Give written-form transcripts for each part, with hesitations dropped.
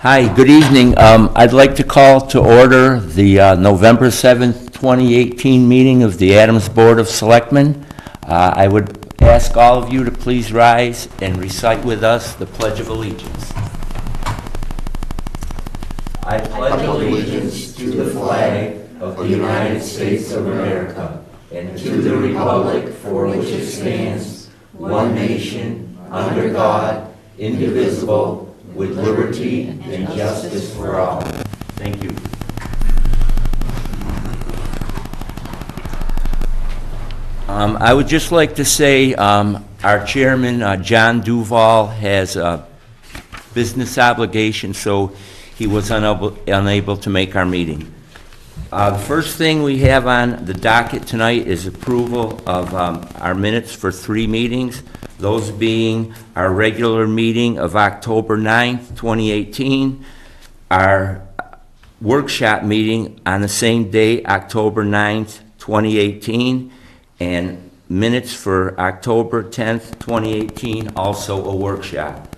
Hi, good evening. I'd like to call to order the November 7th, 2018 meeting of the Adams Board of Selectmen. I would ask all of you to please rise and recite with us the Pledge of Allegiance. I pledge allegiance to the flag of the United States of America and to the republic for which it stands, one nation, under God, indivisible, with liberty and justice for all. Thank you. I would just like to say our chairman, John Duval, has a business obligation, so he was unable to make our meeting. The first thing we have on the docket tonight is approval of our minutes for 3 meetings. Those being our regular meeting of October 9th, 2018, our workshop meeting on the same day, October 9th, 2018, and minutes for October 10th, 2018, also a workshop.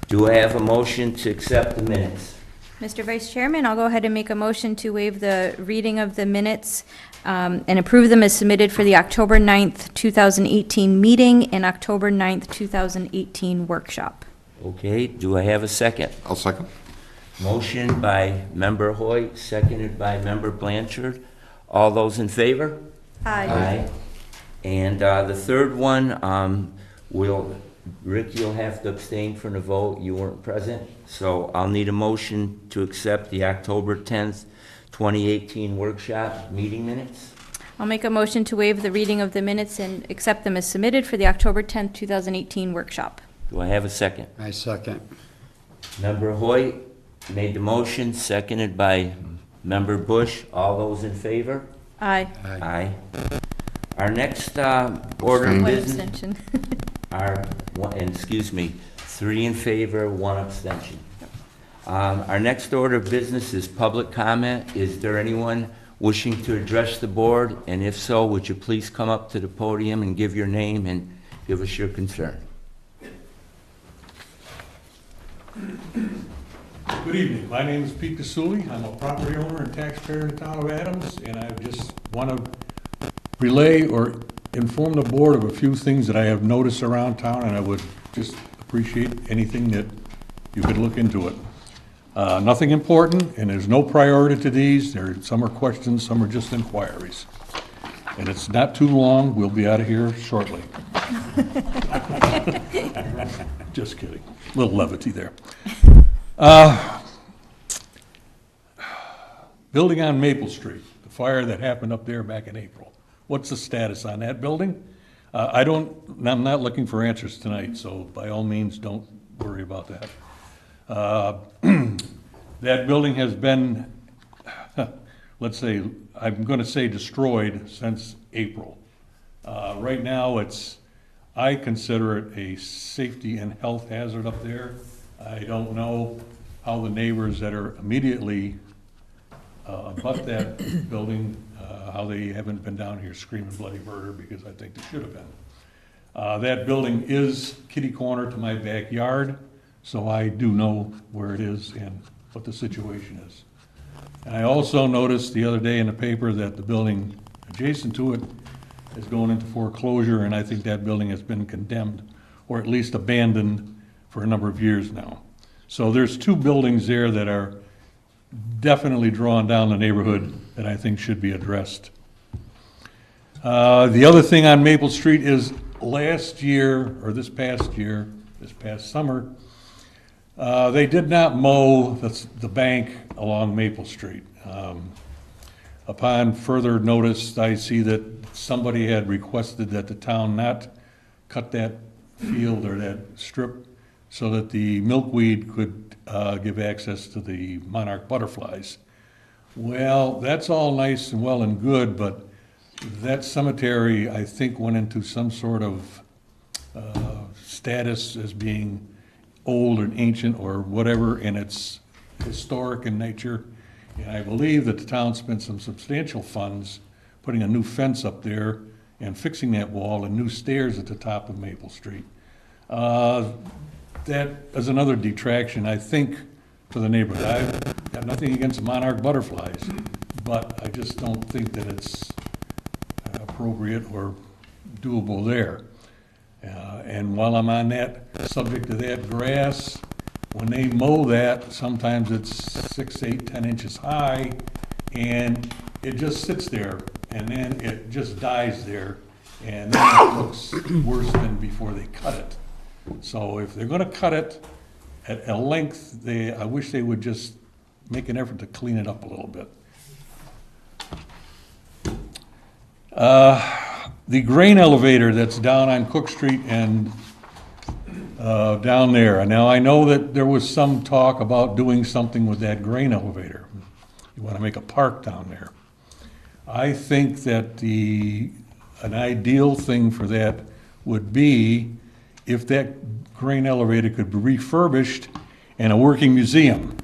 Do I have a motion to accept the minutes? Mr. Vice Chairman, I'll go ahead and make a motion to waive the reading of the minutes and approve them as submitted for the October 9th, 2018 meeting and October 9th, 2018 workshop. Okay, do I have a second? I'll second. Motion by Member Hoyt, seconded by Member Blanchard. All those in favor? Aye. And the third one, Rick, you'll have to abstain from the vote. You weren't present. So I'll need a motion to accept the October 10th, 2018 workshop meeting minutes. I'll make a motion to waive the reading of the minutes and accept them as submitted for the October 10th, 2018 workshop. Do I have a second? I second. Member Hoyt made the motion, seconded by Member Bush. All those in favor? Aye. Aye. Our next order of One business. abstention. Excuse me, 3 in favor, 1 abstention. Our next order of business is public comment. Is there anyone wishing to address the board? And if so, would you please come up to the podium and give your name and give us your concern? Good evening. My name is Pete Casuli. I'm a property owner and taxpayer in the town of Adams, and I just want to relay or inform the board of a few things that I have noticed around town, and I would just appreciate anything that you could look into it. Nothing important, and there's no priority to these. Some are questions, some are just inquiries. And it's not too long. We'll be out of here shortly. Just kidding. A little levity there. Building on Maple Street, the fire that happened up there back in April. What's the status on that building? I'm not looking for answers tonight, so by all means, don't worry about that. That building has been, let's say, I'm going to say destroyed since April. Right now, I consider it a safety and health hazard up there. I don't know how the neighbors that are immediately abut that building, how they haven't been down here screaming bloody murder, because I think they should have been. That building is kitty corner to my backyard, so I do know where it is and what the situation is. And I also noticed the other day in the paper that the building adjacent to it is going into foreclosure, and I think that building has been condemned, or at least abandoned, for a number of years now. So there's 2 buildings there that are definitely drawing down the neighborhood that I think should be addressed. The other thing on Maple Street is last year, or this past summer, they did not mow the bank along Maple Street. Upon further notice, I see that somebody had requested that the town not cut that field or that strip so that the milkweed could give access to the monarch butterflies. Well, that's all nice and well and good, but that cemetery, I think, went into some sort of status as being old and ancient or whatever, and it's historic in nature. And I believe that the town spent some substantial funds putting a new fence up there and fixing that wall and new stairs at the top of Maple Street. That is another detraction. I think for the neighborhood. I've got nothing against monarch butterflies, but I just don't think that it's appropriate or doable there. And while I'm on that subject of that grass, when they mow that, sometimes it's 6, 8, 10 inches high, and it just sits there, and then it just dies there, and then it looks worse than before they cut it. So if they're gonna cut it at a length, I wish they would just make an effort to clean it up a little bit. The grain elevator that's down on Cook Street and down there. Now, I know that there was some talk about doing something with that grain elevator. You want to make a park down there. I think that an ideal thing for that would be if that grain elevator could be refurbished in a working museum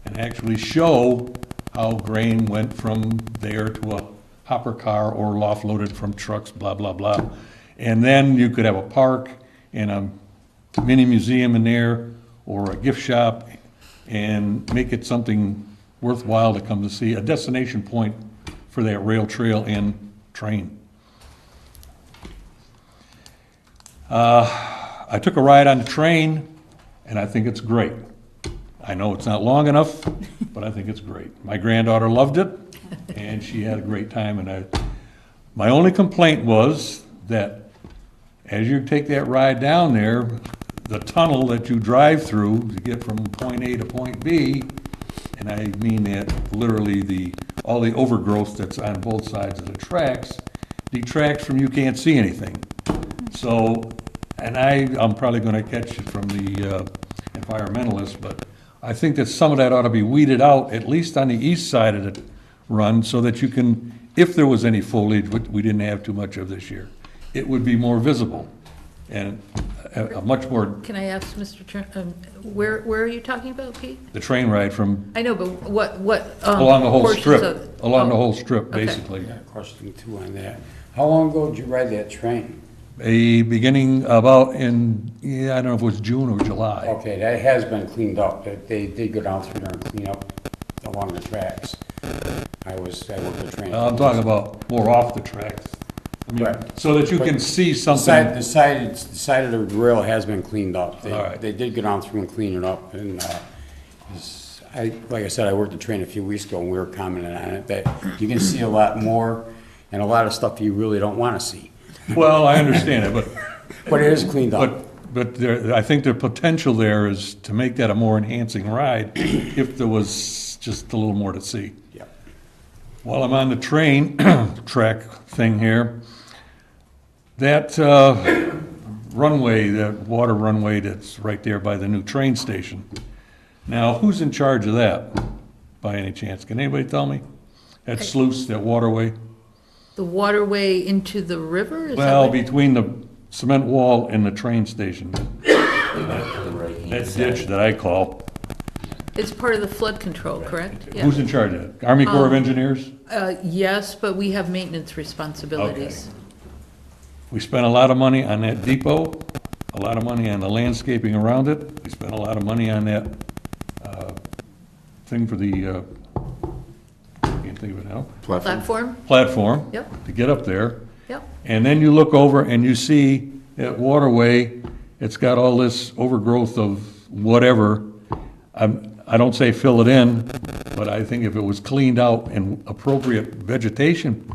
and actually show how grain went from there to a hopper car or loft-loaded from trucks, blah, blah, blah. And then you could have a park and a mini museum in there or a gift shop and make it something worthwhile to come to see, a destination point for that rail trail and train. I took a ride on the train and I think it's great. I know it's not long enough, but I think it's great. My granddaughter loved it, and she had a great time. And my only complaint was that as you take that ride down there, the tunnel that you drive through to get from point A to point B, and I mean that literally all the overgrowth that's on both sides of the tracks, detracts from you can't see anything. So, and I'm probably going to catch it from the environmentalists, but I think that some of that ought to be weeded out, at least on the east side of the run, so that you can, if there was any foliage, which we didn't have too much of this year, it would be more visible and a much more, Can I ask Mr. Where are you talking about, Pete? the train ride from, I know, but what? along the whole portions strip, of- along the oh, whole strip, okay. basically. Got a question too on that. How long ago did you ride that train? A beginning about in, I don't know if it was June or July. Okay, that has been cleaned up. They did go down through there and clean up along the tracks. I worked the train. I'm talking about more off the tracks. I mean, Right. so that you can But see The something. side of the rail has been cleaned up. All right. They did go down through and clean it up, and like I said, I worked the train a few weeks ago, and we were commenting on it, that you can see a lot more, and a lot of stuff you really don't want to see. Well, I understand it, But it is cleaned up. but there, I think the potential there is to make that a more enhancing ride if there was just a little more to see. Yeah. While I'm on the train track thing here, that runway, that water runway that's right there by the new train station. Now, who's in charge of that, by any chance? Can anybody tell me? That sluice, that waterway? The waterway into the river? Is that Well, what- between the cement wall and the train station, that ditch that I call. It's part of the flood control, correct? Yeah. Who's in charge of it? Army Corps of Engineers? Yes, but we have maintenance responsibilities. We spent a lot of money on that depot, a lot of money on the landscaping around it. We spent a lot of money on that thing for the, can't think of it now, Platform? platform. Yep. To get up there. Yep. And then you look over and you see that waterway, it's got all this overgrowth of whatever. I don't say fill it in, but I think if it was cleaned out and appropriate vegetation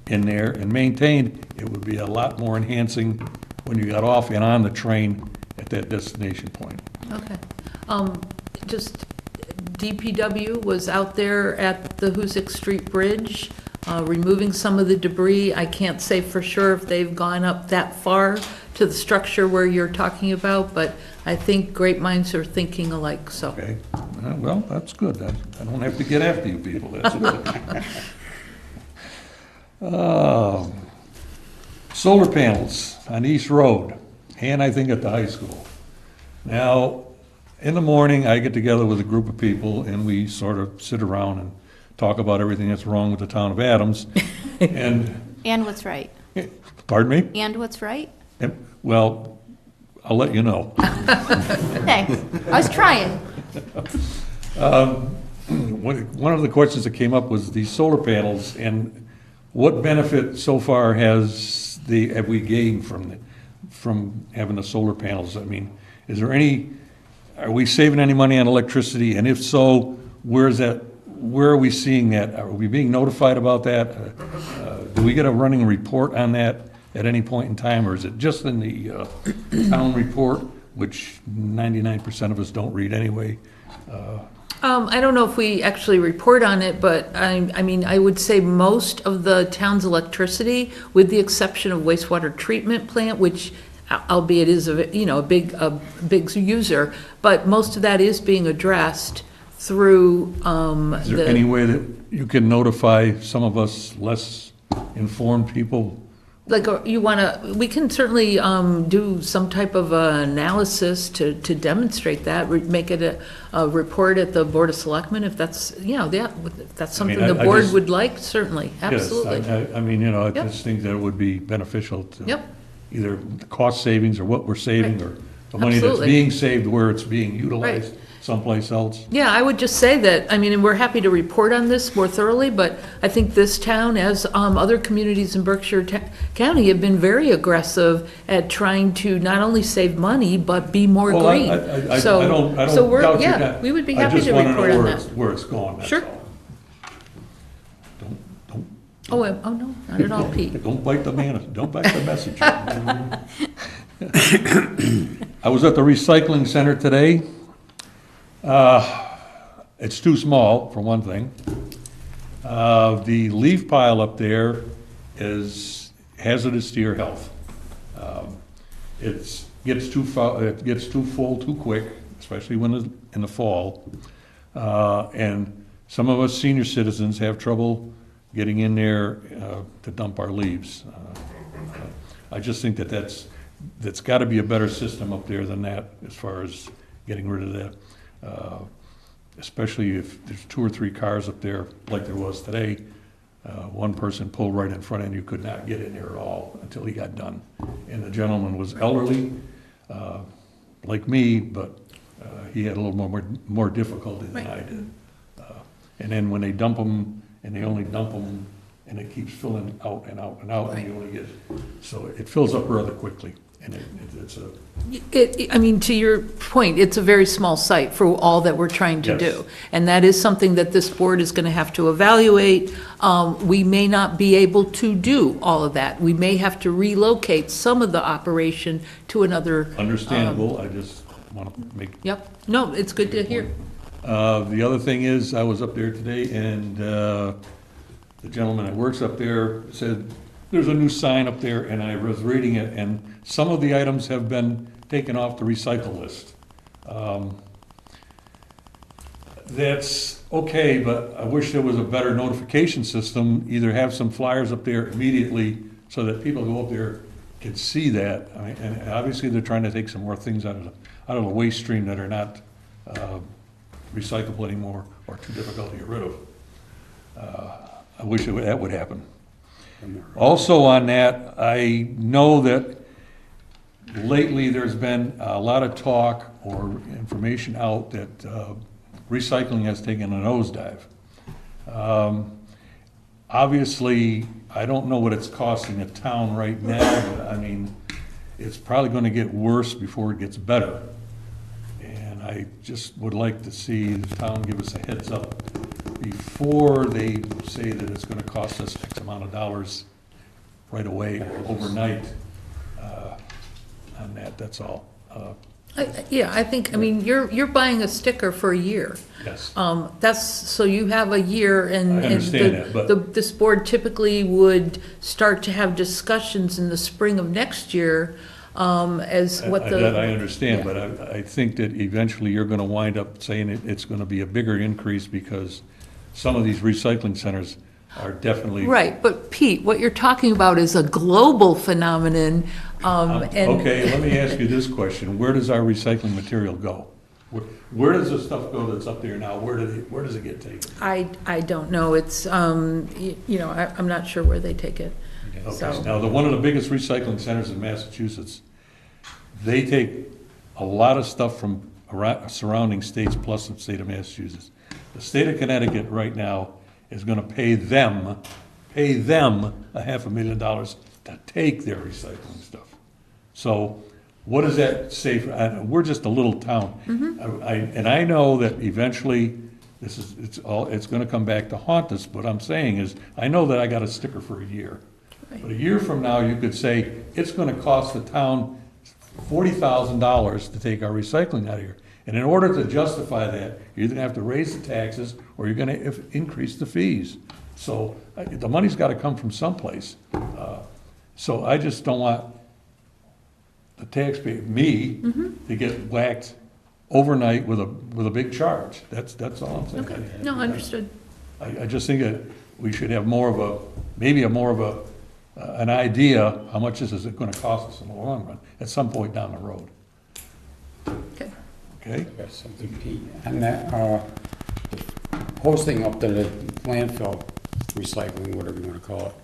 in there and maintained, it would be a lot more enhancing when you got off and on the train at that destination point. Okay. Just DPW was out there at the Hoosick Street Bridge, removing some of the debris. I can't say for sure if they've gone up that far to the structure where you're talking about, but I think great minds are thinking alike, so. Okay? Well, that's good. I don't have to get after you people. That's good. Solar panels on East Road, and I think at the high school. Now, in the morning, I get together with a group of people, and we sort of sit around and talk about everything that's wrong with the town of Adams. And, And what's right? pardon me? And what's right? Well, I'll let you know. Thanks. I was trying. One of the questions that came up was the solar panels, and what benefit so far have we gained from having the solar panels? I mean, are we saving any money on electricity? And if so, where are we seeing that? Are we being notified about that? Do we get a running report on that at any point in time, or is it just in the town report, which 99% of us don't read anyway? I don't know if we actually report on it, but I mean, I would say most of the town's electricity, with the exception of wastewater treatment plant, which albeit is a big user, but most of that is being addressed through, Is there any way that you can notify some of us less informed people? like, we can certainly do some type of analysis to demonstrate that, make it a report at the Board of Selectmen, if that's, if that's something the I board just- would like, certainly, absolutely. Yes, I mean, I Yep. just think that it would be beneficial to Yep. either the cost savings or what we're saving, Right. or the money that's Absolutely. being saved where it's being utilized someplace else. Yeah, I would just say that, I mean, and we're happy to report on this more thoroughly, but I think this town, as other communities in Berkshire County, have been very aggressive at trying to not only save money, but be more Well, green. I So- don't so we're- doubt you're yeah, not. we would be happy to report on I just want to know that. where it's going, that's Sure. all. Don't, Oh, no, not at all, Pete. don't bite the messenger. I was at the recycling center today. It's too small, for one thing. The leaf pile up there is hazardous to your health. It gets too full too quick, especially when it's in the fall. And some of us senior citizens have trouble getting in there to dump our leaves. I just think that's got to be a better system up there than that, as far as getting rid of that. Especially if there's 2 or 3 cars up there, like there was today. One person pulled right in front and you could not get in there at all until he got done. And the gentleman was elderly, like me, but he had a little more difficulty than I did. And then when they dump them, and they only dump them, and it keeps filling out and out and out, and you only get, so it fills up rather quickly. And it's a, I mean, to your point, it's a very small site for all that we're trying to Yes. do. And that is something that this board is going to have to evaluate. We may not be able to do all of that. We may have to relocate some of the operation to another. understandable, I just want to make. Yep, no, it's good to hear. The other thing is, I was up there today, and the gentleman that works up there said, there's a new sign up there, and I was reading it, and some of the items have been taken off the recycle list. That's okay, but I wish there was a better notification system, either have some flyers up there immediately so that people go up there can see that. I mean, and obviously they're trying to take some more things out of the waste stream that are not recyclable anymore or too difficult to get rid of. I wish that would happen. Also on that, I know that lately there's been a lot of talk or information out that recycling has taken a nosedive. Obviously, I don't know what it's costing the town right now, but I mean, it's probably gonna get worse before it gets better. And I just would like to see the town give us a heads up before they say that it's gonna cost us X amount of dollars right away, overnight, on that's all. Yeah, I think, I mean, you're buying a sticker for a year. Yes. So you have a year, and I understand that, but- this board typically would start to have discussions in the spring of next year, as what the. That I understand, yeah. but I think that eventually you're gonna wind up saying it's gonna be a bigger increase because some of these recycling centers are definitely. Right, but Pete, what you're talking about is a global phenomenon, and. Okay, let me ask you this question. Where does our recycling material go? Where does the stuff go that's up there now? Where does it get taken? I don't know, it's, I'm not sure where they take it. Okay, So- now, one of the biggest recycling centers in Massachusetts, they take a lot of stuff from surrounding states plus the state of Massachusetts. The state of Connecticut right now is gonna pay them $500,000 to take their recycling stuff. So what does that say? We're just a little town. And I know that eventually, it's gonna come back to haunt us. What I'm saying is, I know that I got a sticker for a year. But a year from now, you could say, it's gonna cost the town $40,000 to take our recycling out of here. And in order to justify that, you're either gonna have to raise the taxes, or you're gonna increase the fees. So, the money's gotta come from someplace. So I just don't want the taxpayer, to get whacked overnight with a big charge. That's all I'm saying. Okay, no, understood. I just think that we should have more of an idea how much this is gonna cost us in the long run, at some point down the road, Okay. okay? That's something, Pete. And that, posting up to the landfill recycling, whatever you wanna call it.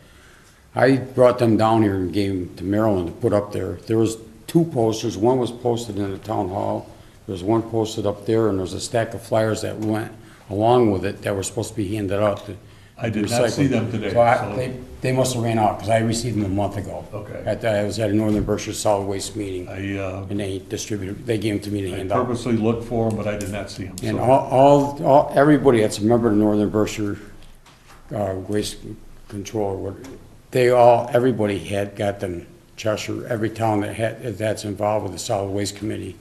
I brought them down here and gave them to Maryland to put up there. There was 2 posters. One was posted in the town hall. There was one posted up there, and there was a stack of flyers that went along with it that were supposed to be handed out to I did not see them today, So they must have ran out, because I received them a month ago. Okay. I was at a Northern Berkshire Solid Waste meeting, and they gave them to me to I hand out. purposely looked for them, but I did not see them. And So everybody that's a member of the Northern Berkshire Waste Control, or what, everybody had got them. Cheshire, every town that's involved with the Solid Waste Committee,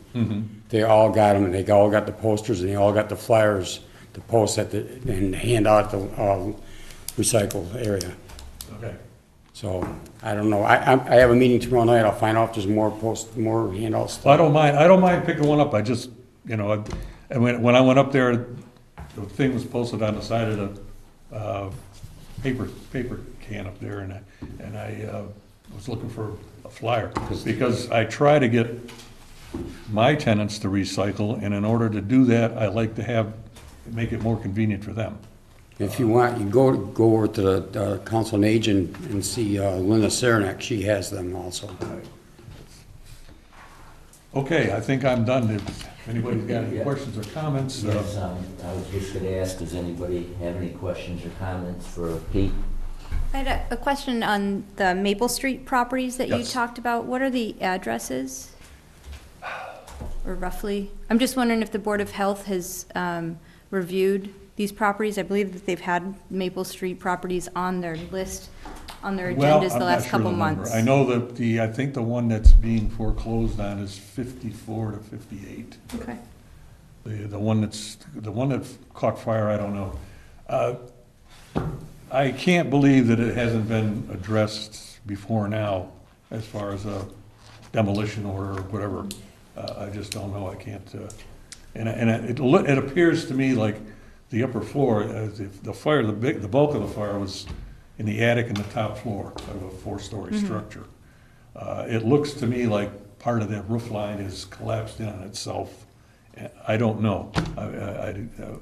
they all got them, and they all got the posters, and they all got the flyers to post and hand out at the recycle area. Okay. So, I don't know, I have a meeting tomorrow night, I'll find out if there's more handouts. Well, I don't mind picking one up. I just, and when I went up there, the thing was posted on the side of the paper can up there, and I was looking for a flyer, because I try to get my tenants to recycle, and in order to do that, I like to make it more convenient for them. If you want, you go over to the Council on Aging and see Linda Saranac, she has them also. Okay, I think I'm done. If anybody's got any questions or comments? Yes, I was just gonna ask, does anybody have any questions or comments for Pete? I had a question on the Maple Street properties that you Yes. talked about. What are the addresses? Or roughly? I'm just wondering if the Board of Health has reviewed these properties. I believe that they've had Maple Street properties on their list, on their Well, agendas I'm the not last sure couple the number. months. I know that I think the one that's being foreclosed on is 54 to 58. Okay. The one that caught fire, I don't know. I can't believe that it hasn't been addressed before now, as far as a demolition order or whatever. I just don't know, I can't, it appears to me like the upper floor, the bulk of the fire was in the attic and the top floor of a 4-story structure. It looks to me like part of that roof line is collapsed in on itself. I don't know.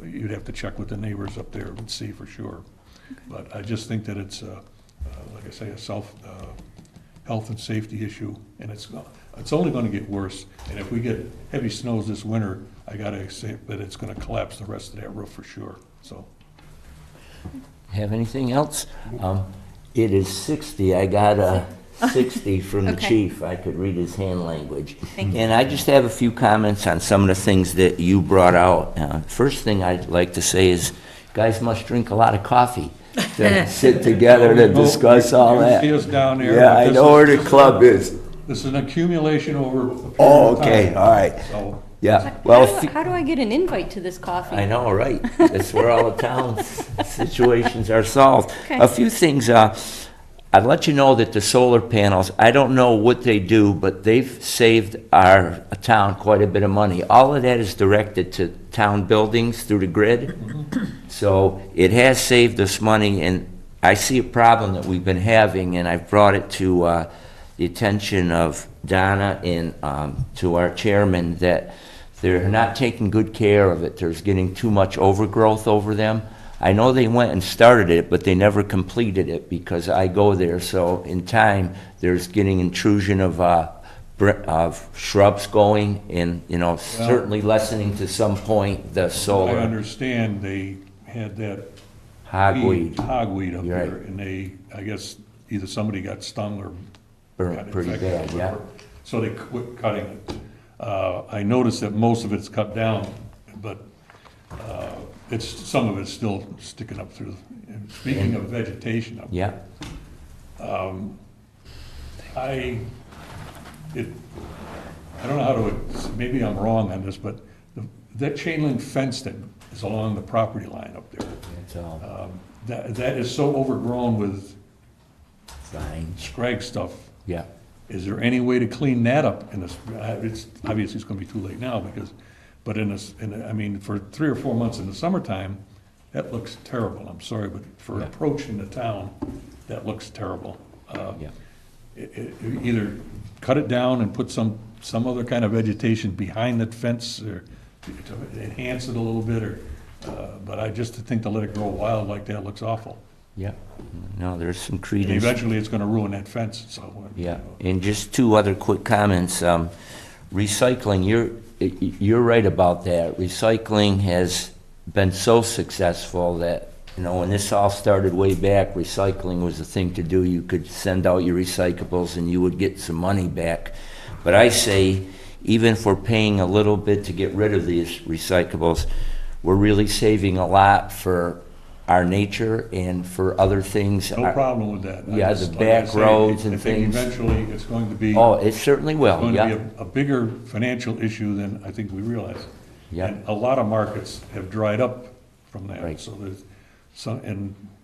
You'd have to check with the neighbors up there and see for sure. But I just think that it's, like I say, a health and safety issue, and it's only gonna get worse. And if we get heavy snows this winter, I gotta say that it's gonna collapse the rest of that roof for sure, so. Have anything else? It is 60. I got a 60 from the Okay. chief. I could read his hand language. Thank you. And I just have a few comments on some of the things that you brought out. First thing I'd like to say is, guys must drink a lot of coffee to sit together to discuss all You that. see us down there. Yeah, but I this know where is- the club is. This is an accumulation over a period Oh, of okay, time. all right. So, Yeah, well, How do I get an invite to this coffee? I know, right? That's where all the town situations are solved. Okay. A few things, I'd let you know that the solar panels, I don't know what they do, but they've saved our town quite a bit of money. All of that is directed to town buildings through the grid. So it has saved us money, and I see a problem that we've been having, and I've brought it to the attention of Donna and to our chairman, that they're not taking good care of it. There's getting too much overgrowth over them. I know they went and started it, but they never completed it because I go there. So in time, there's getting intrusion of of shrubs going and, you know, certainly lessening to some point the I solar understand they had that hogweed. hogweed up You're there, right. and they, I guess, either somebody got stung or Burnt got pretty infected or bad, yeah. whatever. So they quit cutting it. I noticed that most of it's cut down, but some of it's still sticking up through. And speaking of vegetation up Yeah, I don't know how to, maybe I'm wrong on this, but that chain link fence that is along the property line up there, it's all that is so overgrown with fine. scrag stuff. Yeah, Is there any way to clean that up in this, obviously it's gonna be too late now but I mean, for 3 or 4 months in the summertime, that looks terrible. I'm sorry, but for Yeah. approaching the town, that looks terrible. yeah. Either cut it down and put some other kind of vegetation behind the fence or to enhance it a little bit but I just think to let it grow wild like that looks awful. Yeah, no, there's some And credence. eventually it's gonna ruin that fence, so. Yeah, and just 2 other quick comments. Recycling, you're right about that. Recycling has been so successful that, you know, when this all started way back, recycling was the thing to do. You could send out your recyclables and you would get some money back. But I say, even if we're paying a little bit to get rid of these recyclables, we're really saving a lot for our nature and for other things. No problem with that. Yeah, the Like I back say, roads and I think things. eventually it's going to be. Oh, it certainly will, Going to yeah. be a bigger financial issue than I think we realize. Yeah. And a lot of markets have dried up from that. Right. So there's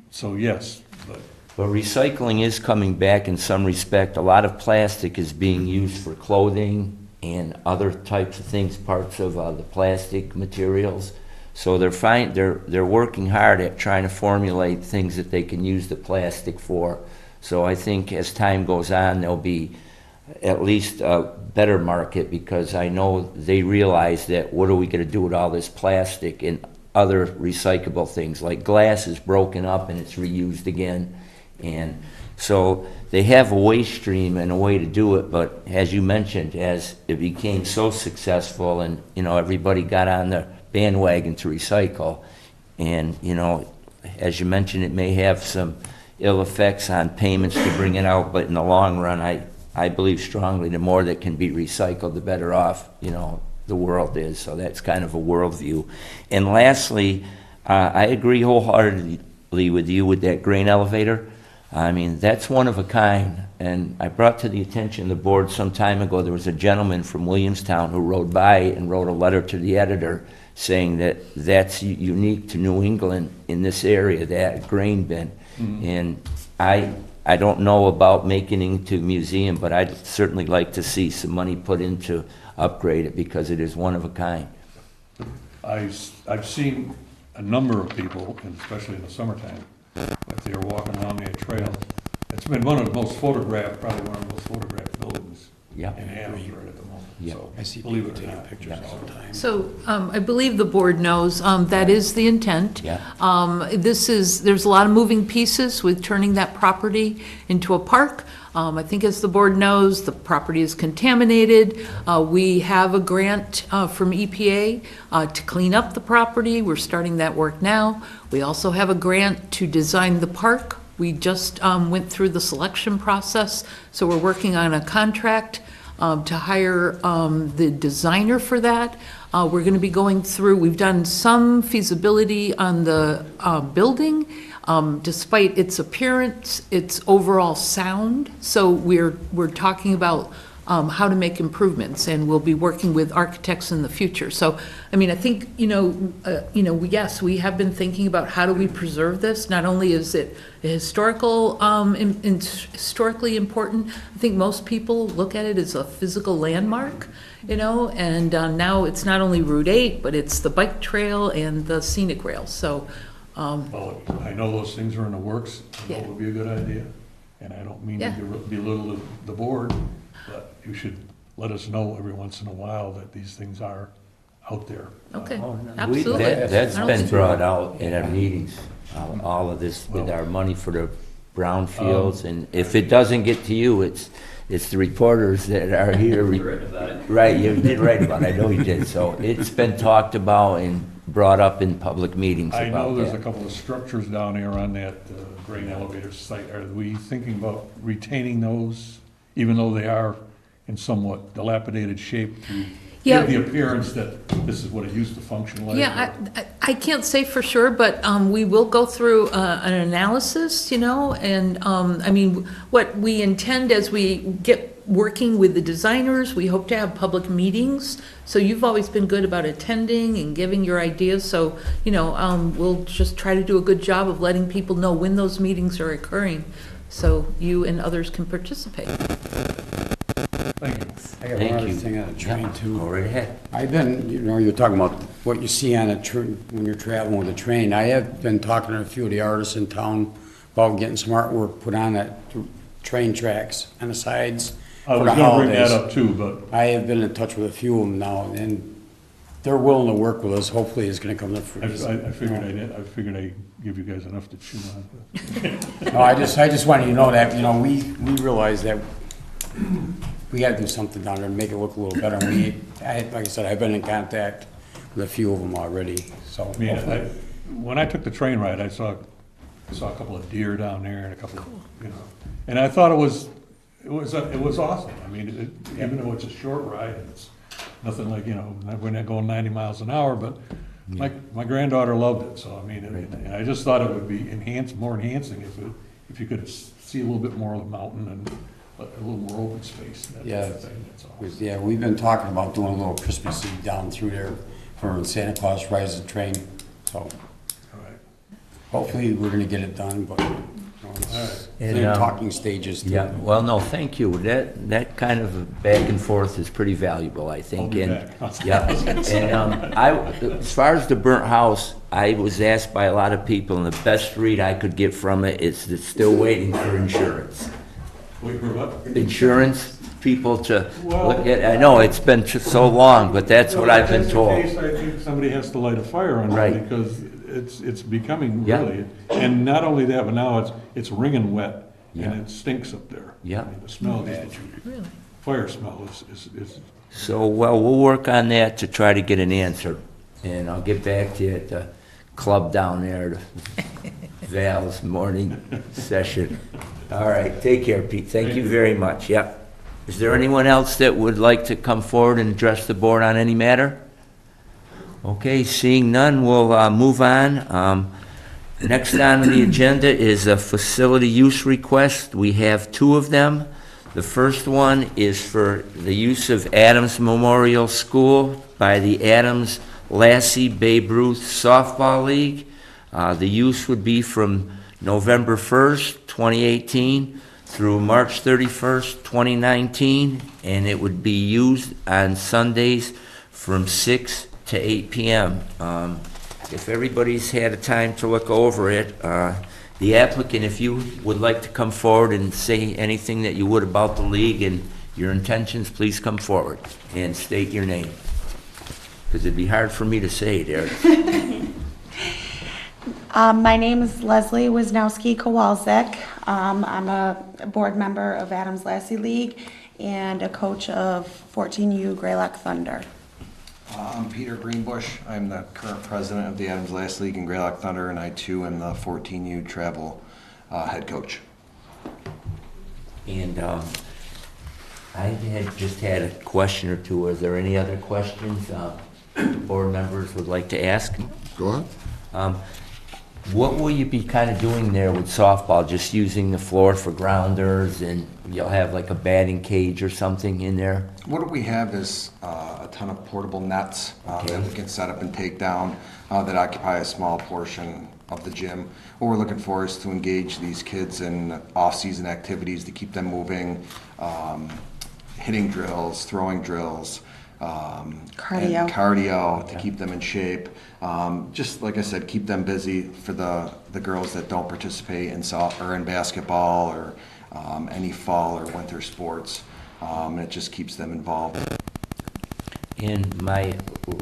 so yes, but But recycling is coming back in some respect. A lot of plastic is being used for clothing and other types of things, parts of the plastic materials. So they're working hard at trying to formulate things that they can use the plastic for. So I think as time goes on, there'll be at least a better market, because I know they realize that what are we gonna do with all this plastic and other recyclable things, like glass is broken up and it's reused again. And so they have a waste stream and a way to do it, but as you mentioned, as it became so successful and, you know, everybody got on the bandwagon to recycle, and, you know, as you mentioned, it may have some ill effects on payments to bring it out, but in the long run, I believe strongly the more that can be recycled, the better off, you know, the world is. So that's kind of a worldview. And lastly, I agree wholeheartedly with you with that grain elevator. I mean, that's one of a kind. And I brought to the attention of the board some time ago, there was a gentleman from Williamstown who rode by and wrote a letter to the editor saying that that's unique to New England in this area, that grain bin. Mm-hmm. And I don't know about making it into a museum, but I'd certainly like to see some money put into upgrade it, because it is one of a kind. I've seen a number of people, and especially in the summertime, if they're walking along that trail. It's been one of the most photographed, probably one of the most photographed buildings Yeah. in Hanover right at the moment. Yeah. So, I see believe people it or taking not. pictures all the time. So I believe the board knows that is the intent. Yeah. There's a lot of moving pieces with turning that property into a park. I think as the board knows, the property is contaminated. We have a grant from EPA to clean up the property. We're starting that work now. We also have a grant to design the park. We just went through the selection process, so we're working on a contract to hire the designer for that. We're going to be going through, we've done some feasibility on the building. Despite its appearance, its overall sound. So we're talking about how to make improvements, and we'll be working with architects in the future. So, I mean, I think, yes, we have been thinking about how do we preserve this? Not only is it historically important, I think most people look at it as a physical landmark, and now it's not only Route 8, but it's the bike trail and the scenic rail. So, Well, I know those things are in the works. I know Yeah. it would be a good idea, and I don't mean to Yeah. belittle the board, but you should let us know every once in a while that these things are out there. okay, Oh, absolutely. That's I don't been think- brought out in our meetings, all of this with our money for the brownfields, and if it doesn't get to you, it's the reporters that are here. Right, you did write about it, I know you did, so it's been talked about and brought up in public meetings I about know there's a that. couple of structures down there on that grain elevator site. Are we thinking about retaining those, even though they are in somewhat dilapidated shape, to Yeah. give the appearance that this is what it used to function like? Yeah, I can't say for sure, but we will go through an analysis, and, I mean, what we intend as we get working with the designers, we hope to have public meetings. So you've always been good about attending and giving your ideas, so, we'll just try to do a good job of letting people know when those meetings are occurring, so you and others can participate. Thank you. I got one Thank other you. thing on the train Yeah, too. go right ahead. I've been, you're talking about what you see on a when you're traveling with a train. I have been talking to a few of the artists in town about getting some artwork put on that train tracks on the sides I for was the gonna bring that holidays. up too, but I have been in touch with a few of them now, and they're willing to work with us. Hopefully, it's gonna come to I fruition. I figured I'd give you guys enough to chew on. No, I just wanted you to know that, we realize that we gotta do something down there to make it look a little better. Like I said, I've been in contact with a few of them already, so. I mean, when I took the train ride, I saw a couple of deer down there and a couple of, and I thought it was awesome. I mean, even though it's a short ride, and it's nothing like, we're not going 90 miles an hour, but my granddaughter loved it, so I mean, and I just thought it would be more enhancing if you could see a little bit more of the mountain and a little more open space. That Yeah. type of thing, that's all. Yeah, we've been talking about doing a little Christmas Eve down through there for when Santa Claus rides the train, so All right. hopefully we're gonna get it done, but, it's right. in And, talking stages. too. Yeah, well, no, thank you. That kind of back and forth is pretty valuable, I think. I'll be And back. yeah, and as far as the burnt house, I was asked by a lot of people, and the best read I could get from it is it's still waiting for insurance. Wait for what? Insurance people to Well- look at. I know it's been so long, but that's what I've been If told. that's the case, I think somebody has to light a fire on Right. it, because it's becoming Yeah. really, and not only that, but now it's wringing wet, Yeah. and it stinks up there. Yeah. I mean, the smell, Really? fire smell is, So, well, we'll work on that to try to get an answer, and I'll get back to you at the club down there, the Val's morning session. All right, take care, Pete. Thank you very much. Yep. Is there anyone else that would like to come forward and address the board on any matter? Okay, seeing none, we'll move on. Next on the agenda is a facility use request. We have two of them. The first one is for the use of Adams Memorial School by the Adams Lassie Babe Ruth Softball League. The use would be from November 1st, 2018 through March 31st, 2019, and it would be used on Sundays from 6 to 8 p.m. If everybody's had a time to look over it, the applicant, if you would like to come forward and say anything that you would about the league and your intentions, please come forward and state your name. Because it'd be hard for me to say there. My name is Leslie Wisnowski-Kowalczyk. I'm a board member of Adams Lassie League and a coach of 14U Greylock Thunder. I'm Peter Greenbush. I'm the current president of the Adams Lassie League and Greylock Thunder, and I too am the 14U travel head coach. And I had just had a question or two. Are there any other questions board members would like to ask? Go ahead. What will you be kind of doing there with softball? Just using the floor for grounders, and you'll have like a batting cage or something in there? What we have is a ton of portable nets Okay. that we can set up and take down that occupy a small portion of the gym. What we're looking for is to engage these kids in off-season activities to keep them moving, hitting drills, throwing drills, Cardio. and cardio to keep them in shape. Just like I said, keep them busy for the girls that don't participate in or in basketball or any fall or winter sports. It just keeps them involved. And my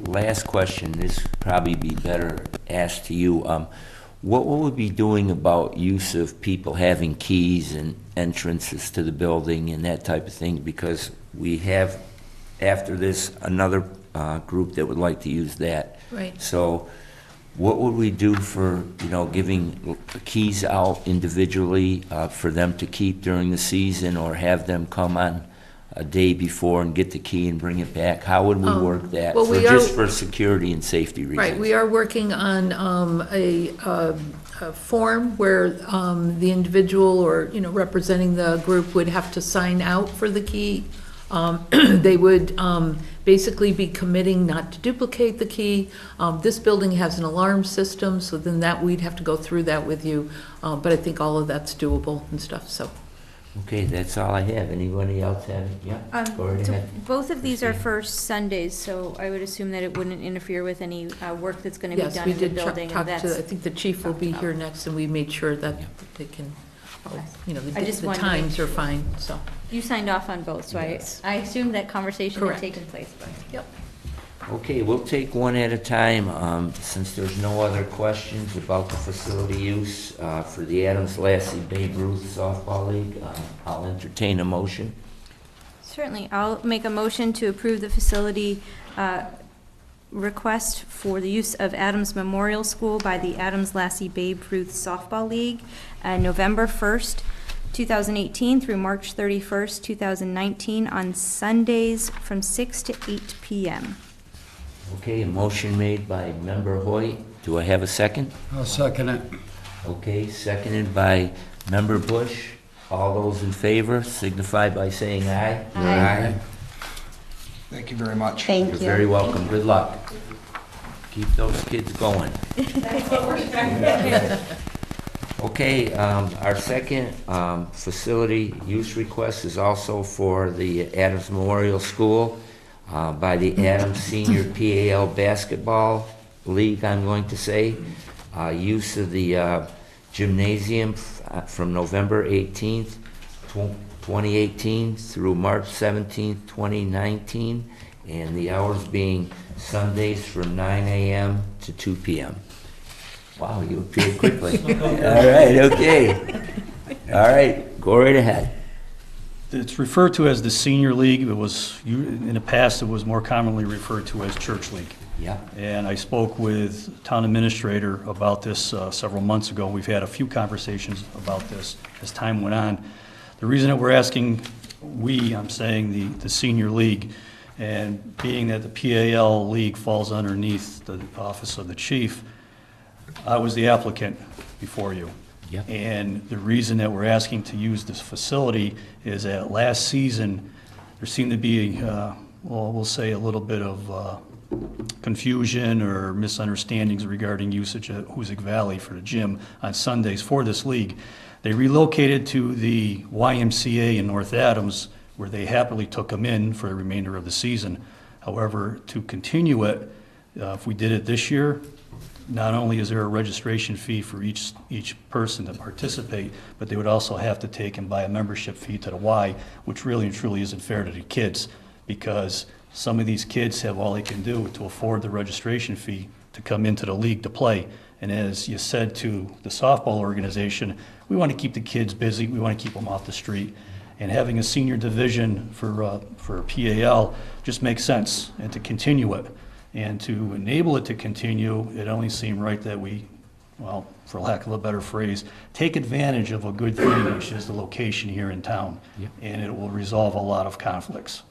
last question, this probably be better asked to you. what will we be doing about use of people having keys and entrances to the building and that type of thing? Because we have, after this, another group that would like to use that. Right. So what would we do for, giving keys out individually for them to keep during the season, or have them come on a day before and get the key and bring it back? How would we work that? well, we Just are- for security and safety reasons? Right, we are working on a form where the individual or, representing the group would have to sign out for the key. They would basically be committing not to duplicate the key. This building has an alarm system, so then that, we'd have to go through that with you. But I think all of that's doable and stuff, so. Okay, that's all I have. Anybody else have? Yeah, go right So ahead. both of these are for Sundays, so I would assume that it wouldn't interfere with any work that's going to be Yes, done we in the did building. talk and to, I that's think the chief will be here next, and we made sure that they can, Okay. the I just the wanted to make times are fine, so. You signed off on both, so Yes. I assumed that conversation had Correct. taken place, but. Yep. Okay, we'll take one at a time. Since there's no other questions about the facility use for the Adams Lassie Babe Ruth Softball League, I'll entertain a motion. Certainly, I'll make a motion to approve the facility request for the use of Adams Memorial School by the Adams Lassie Babe Ruth Softball League, November 1st, 2018 through March 31st, 2019, on Sundays from 6 to 8 p.m. Okay, a motion made by Member Hoyt. Do I have a second? I'll second it. Okay, seconded by Member Bush. All those in favor signify by saying aye. Aye. Thank you very much. Thank You're you. very welcome. Good luck. Keep those kids going. Okay, our second facility use request is also for the Adams Memorial School by the Adams Senior PAL Basketball League, I'm going to say. Use of the gymnasium from November 18th, 2018 through March 17th, 2019, and the hours being Sundays from 9 a.m. to 2 p.m. Wow, you appeared quickly. All right, okay. All right, go right ahead. It's referred to as the Senior League. It was, in the past, it was more commonly referred to as Church League. Yeah. And I spoke with town administrator about this several months ago. We've had a few conversations about this as time went on. The reason that we're asking, I'm saying the Senior League, and being that the PAL League falls underneath the office of the chief, I was the applicant before you. Yep. And the reason that we're asking to use this facility is that last season, there seemed to be, we'll say a little bit of confusion or misunderstandings regarding usage at Hoosick Valley for the gym on Sundays for this league. They relocated to the YMCA in North Adams, where they happily took them in for the remainder of the season. However, to continue it, if we did it this year, not only is there a registration fee for each person to participate, but they would also have to take and buy a membership fee to the Y, which really and truly isn't fair to the kids, because some of these kids have all they can do to afford the registration fee to come into the league to play. And as you said to the softball organization, we want to keep the kids busy, we want to keep them off the street. And having a senior division for PAL just makes sense, and to continue it. And to enable it to continue, it only seemed right that we, well, for lack of a better phrase, take advantage of a good thing, which is the location here in town. Yep. And it will resolve a lot of conflicts.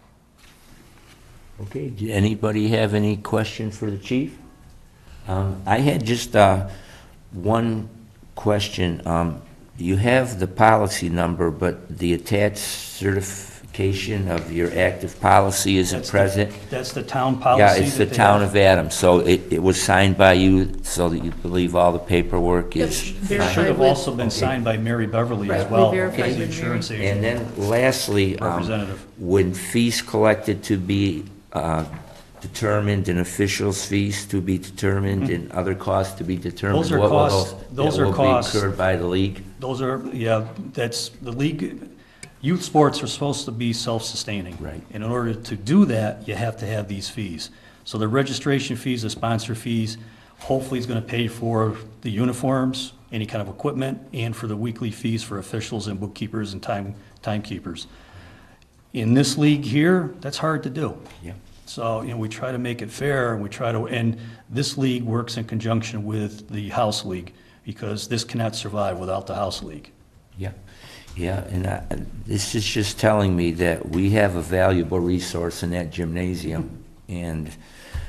Okay, did anybody have any question for the chief? I had just one question. You have the policy number, but the attached certification of your active policy isn't present. That's the town policy. Yeah, it's the that they town have. of Adams, so it was signed by you so that you believe all the paperwork is... Yep. It should have with- also been signed by Mary Beverly as Right, we well, verified as the with insurance Mary. agent. And then lastly, Representative. when fees collected to be determined and officials' fees to be determined and other costs to be determined, Those are what will costs- those that are will costs. be incurred by the league? Those are, yeah, that's, the league, youth sports are supposed to be self-sustaining. Right. And in order to do that, you have to have these fees. So the registration fees, the sponsor fees, Hopefully, he's going to pay for the uniforms, any kind of equipment, and for the weekly fees for officials and bookkeepers and timekeepers. In this league here, that's hard to do. Yeah. So, we try to make it fair, and and this league works in conjunction with the house league, because this cannot survive without the house league. Yeah, yeah, and this is just telling me that we have a valuable resource in that gymnasium. And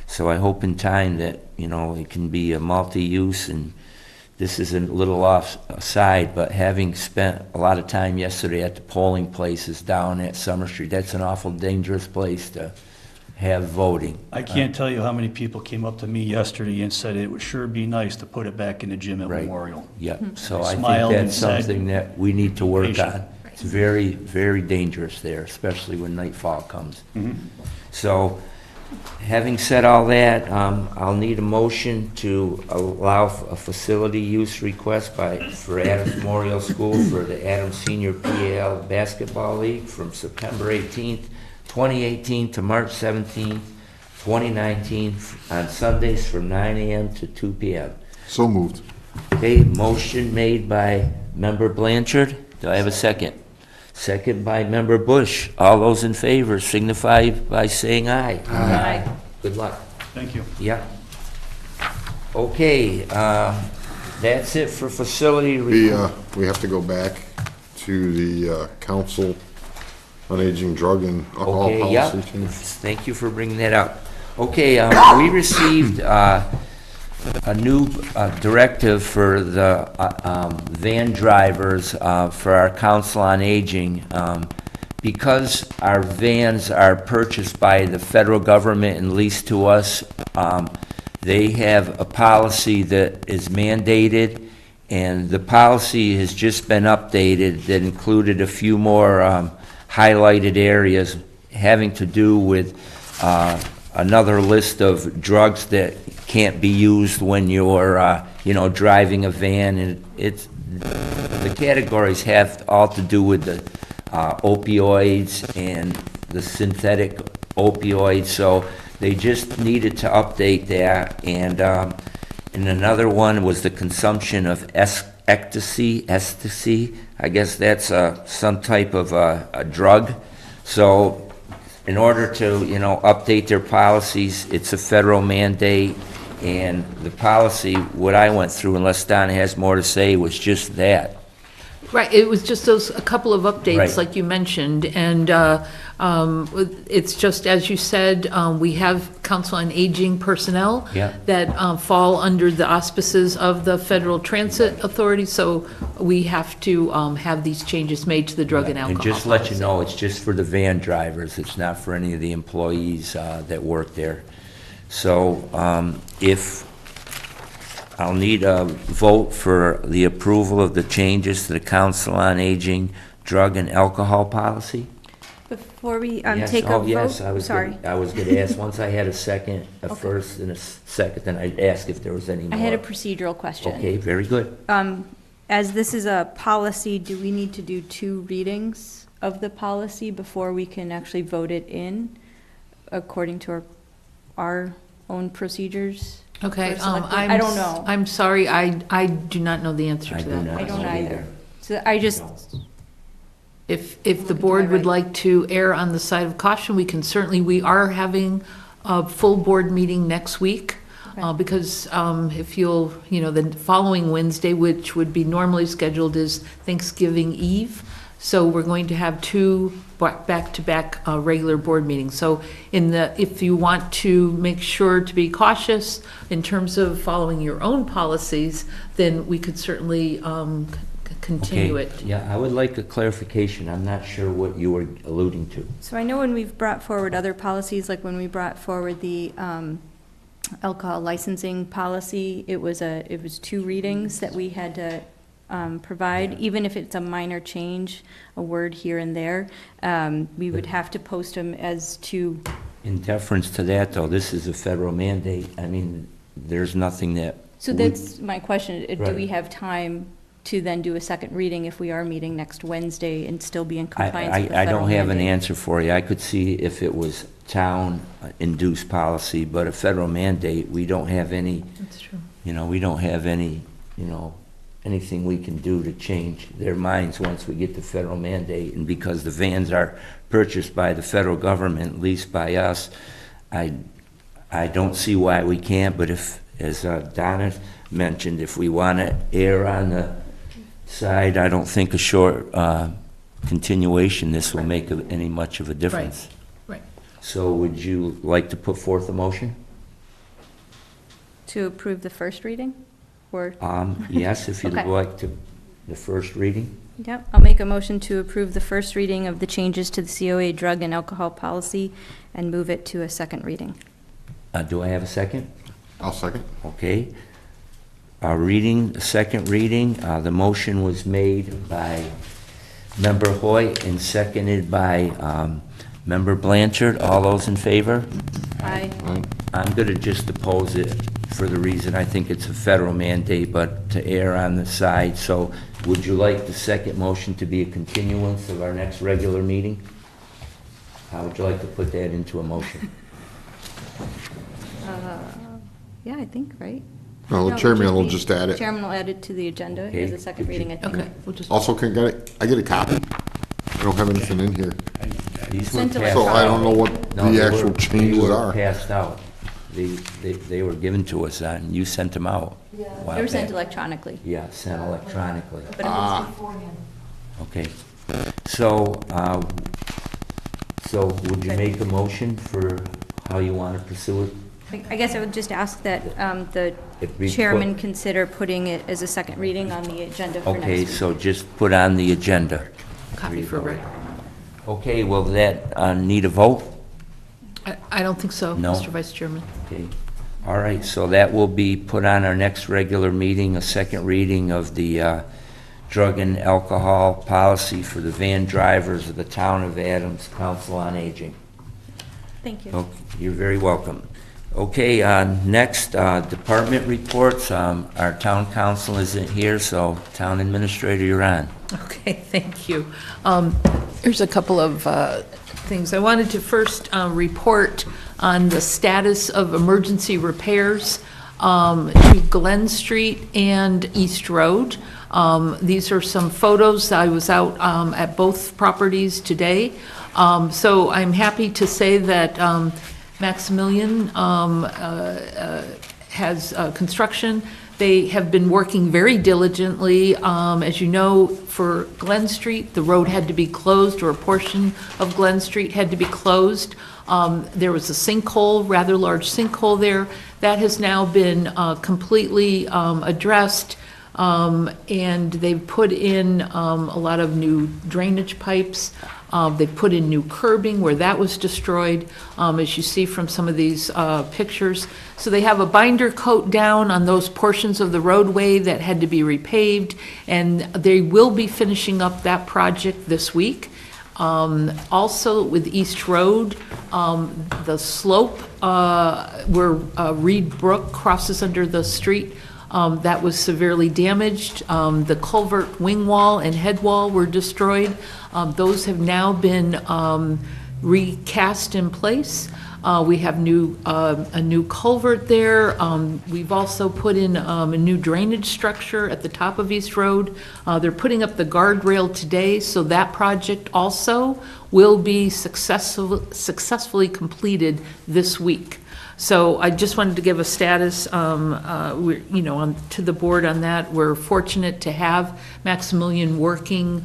so I hope in time that, it can be a multi-use, and this is a little offside, but having spent a lot of time yesterday at the polling places down at Summer Street, that's an awful dangerous place to have voting. I can't tell you how many people came up to me yesterday and said it would sure be nice to put it back in the gym at Right. Memorial. Yeah, so I think Smiled and that's said, something that we need to work patient. on. It's very, very dangerous there, especially when nightfall comes. Mm-hmm. So, having said all that, I'll need a motion to allow a facility use request for Adams Memorial School for the Adams Senior PAL Basketball League from September 18th, 2018 to March 17th, 2019, on Sundays from 9 a.m. to 2 p.m. So moved. Okay, motion made by Member Blanchard. Do I have a second? Second by Member Bush. All those in favor signify by saying aye. Aye. Good luck. Thank you. Yeah. Okay, that's it for facility. We have to go back to the Council on Aging Drug and Alcohol Okay, yeah. Policy change. Thank you for bringing that up. Okay, we received a new directive for the van drivers for our Council on Aging. Because our vans are purchased by the federal government and leased to us, they have a policy that is mandated, and the policy has just been updated that included a few more highlighted areas having to do with another list of drugs that can't be used when you're, driving a van. And the categories have all to do with the opioids and the synthetic opioids. So they just needed to update that. And another one was the consumption of ecstasy. I guess that's some type of a drug. So in order to, update their policies, it's a federal mandate. And the policy, what I went through, unless Donna has more to say, was just that. Right, it was just a couple of updates, Right. like you mentioned, and it's just, as you said, we have Council on Aging personnel Yeah. that fall under the auspices of the Federal Transit Authority, so we have to have these changes made to the drug and alcohol And just let you policy. know, it's just for the van drivers. It's not for any of the employees that work there. So I'll need a vote for the approval of the changes to the Council on Aging drug and alcohol policy. Before we Yes. take a Oh, vote, yes, I was sorry. going to ask, once I had a second, a first and a second, then I'd ask if there was any more. I had a procedural question. Okay, very good. As this is a policy, do we need to do 2 readings of the policy before we can actually vote it in, according to our own procedures? Okay, for selectmen? I don't know. I'm sorry, I do not know the answer I to do that. not I don't know either. So I just, If the board would like to err on the side of caution, we can certainly, we are having a full board meeting next week. Okay. Because if you'll, the following Wednesday, which would be normally scheduled, is Thanksgiving Eve. So we're going to have 2 back-to-back regular board meetings. So if you want to make sure to be cautious in terms of following your own policies, then we could certainly continue Okay, it. yeah, I would like a clarification. I'm not sure what you were alluding to. so I know when we've brought forward other policies, like when we brought forward the alcohol licensing policy, it was 2 readings that we had to provide, even if it's a minor change, a word here and there. We would have to post them as 2. In deference to that, though, this is a federal mandate. I mean, there's nothing that. So that's my question. Do we Right. have time to then do a second reading if we are meeting next Wednesday and still be in compliance with the I federal don't have an mandate? answer for you. I could see if it was town-induced policy, but a federal mandate, we don't have any That's true. we don't have any, anything we can do to change their minds once we get the federal mandate. And because the vans are purchased by the federal government, leased by us, I don't see why we can't, but if, as Donna mentioned, if we want to err on the side, I don't think a short continuation, this will make any much of a difference. Right. So would you like to put forth a motion? To approve the first reading? Or, Yes, if you'd Okay. like to, the first reading. yep, I'll make a motion to approve the first reading of the changes to the COA drug and alcohol policy and move it to a second reading. Do I have a second? I'll second. Okay. Second reading, the motion was made by Member Hoyt and seconded by Member Blanchard. All those in favor? Aye. I'm going to just oppose it for the reason I think it's a federal mandate, but to err on the side. So would you like the second motion to be a continuance of our next regular meeting? How would you like to put that into a motion? Yeah, I think, right? No, the chairman will just add it. Chairman will add it to the agenda as Okay. a second reading, I think. Okay, we'll just, Also, I get a copy? I don't have anything in here. These were Sent passed So I don't know out. what No, the they actual were- changes They were are. passed out. They were given to us, and you sent them out. a while They were sent back. electronically. Yeah, sent electronically. But it was beforehand. Okay. So, would you make a motion for how you want to pursue it? I guess I would just ask that the If we chairman put- consider putting it as a second reading on the agenda for next Okay, week. so just put on the agenda. copy for Rick. Okay, will that need a vote? I don't think so, No. Mr. Vice Chairman. Okay. All right, so that will be put on our next regular meeting, a second reading of the drug and alcohol policy for the van drivers of the Town of Adams Council on Aging. Thank you. Okay, you're very welcome. Okay, next, department reports. Our town council isn't here, so town administrator, you're on. Okay, thank you. Here's a couple of things. I wanted to first report on the status of emergency repairs to Glen Street and East Road. These are some photos. I was out at both properties today. So I'm happy to say that Maximilian has construction. They have been working very diligently. As you know, for Glen Street, the road had to be closed, or a portion of Glen Street had to be closed. There was a sinkhole, rather large sinkhole there. That has now been completely addressed, and they've put in a lot of new drainage pipes. They've put in new curbing where that was destroyed, as you see from some of these pictures. So they have a binder coat down on those portions of the roadway that had to be repaved, and they will be finishing up that project this week. Also with East Road, the slope where Reed Brook crosses under the street, that was severely damaged. The culvert wing wall and head wall were destroyed. Those have now been recast in place. We have a new culvert there. We've also put in a new drainage structure at the top of East Road. They're putting up the guardrail today, so that project also will be successfully completed this week. So I just wanted to give a status, to the board on that. We're fortunate to have Maximilian working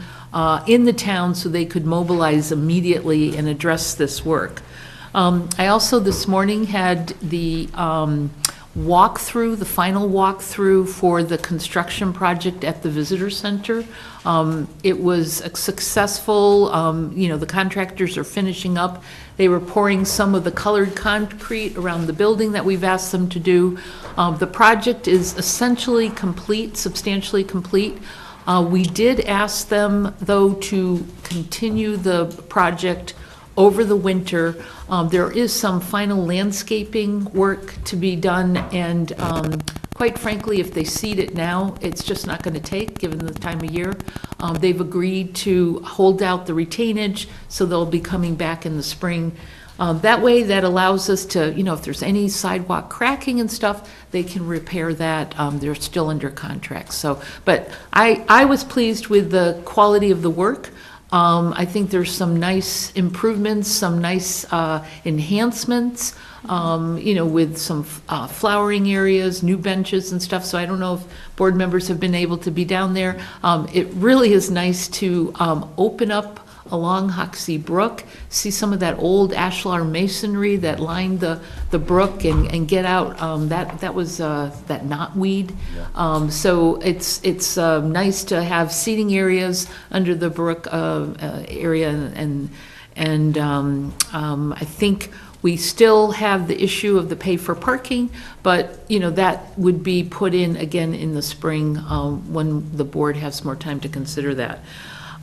in the town so they could mobilize immediately and address this work. I also this morning had the walkthrough, the final walkthrough for the construction project at the visitor center. It was a successful, the contractors are finishing up. They were pouring some of the colored concrete around the building that we've asked them to do. The project is essentially complete, substantially complete. We did ask them, though, to continue the project over the winter. There is some final landscaping work to be done, and quite frankly, if they seed it now, it's just not going to take, given the time of year. They've agreed to hold out the retainage, so they'll be coming back in the spring That way, that allows us to, if there's any sidewalk cracking and stuff, they can repair that. They're still under contract, so, but I was pleased with the quality of the work. I think there's some nice improvements, some nice enhancements, with some flowering areas, new benches and stuff, so I don't know if board members have been able to be down there. It really is nice to open up along Hoxsey Brook, see some of that old ashlar masonry that lined the brook, and get out, that was that knotweed. So it's nice to have seating areas under the brook area, and I think we still have the issue of the pay for parking, but, that would be put in again in the spring when the board has more time to consider that.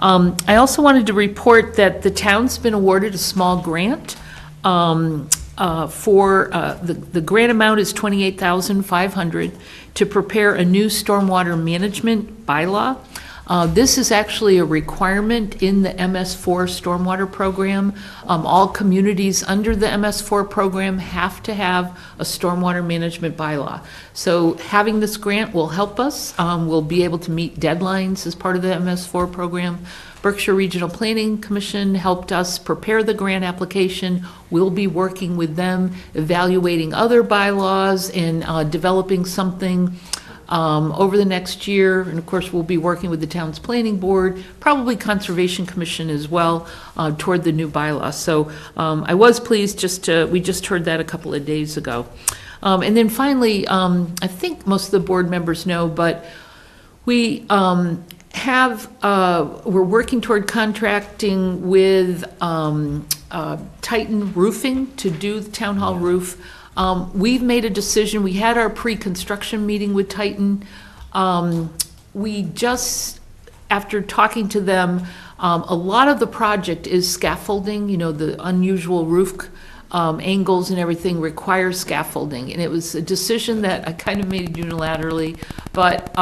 I also wanted to report that the town's been awarded a small grant for, the grant amount is $28,500 to prepare a new stormwater management bylaw. This is actually a requirement in the MS4 stormwater program. All communities under the MS4 program have to have a stormwater management bylaw. So having this grant will help us. We'll be able to meet deadlines as part of the MS4 program. Berkshire Regional Planning Commission helped us prepare the grant application. We'll be working with them, evaluating other bylaws and developing something over the next year. And of course, we'll be working with the town's planning board, probably Conservation Commission as well, toward the new bylaw. So I was pleased we just heard that a couple of days ago. And then finally, I think most of the board members know, but we we're working toward contracting with Titan Roofing to do the town hall roof. We've made a decision. We had our pre-construction meeting with Titan. We just, after talking to them, a lot of the project is scaffolding, the unusual roof angles and everything requires scaffolding. And it was a decision that I kind of made unilaterally, but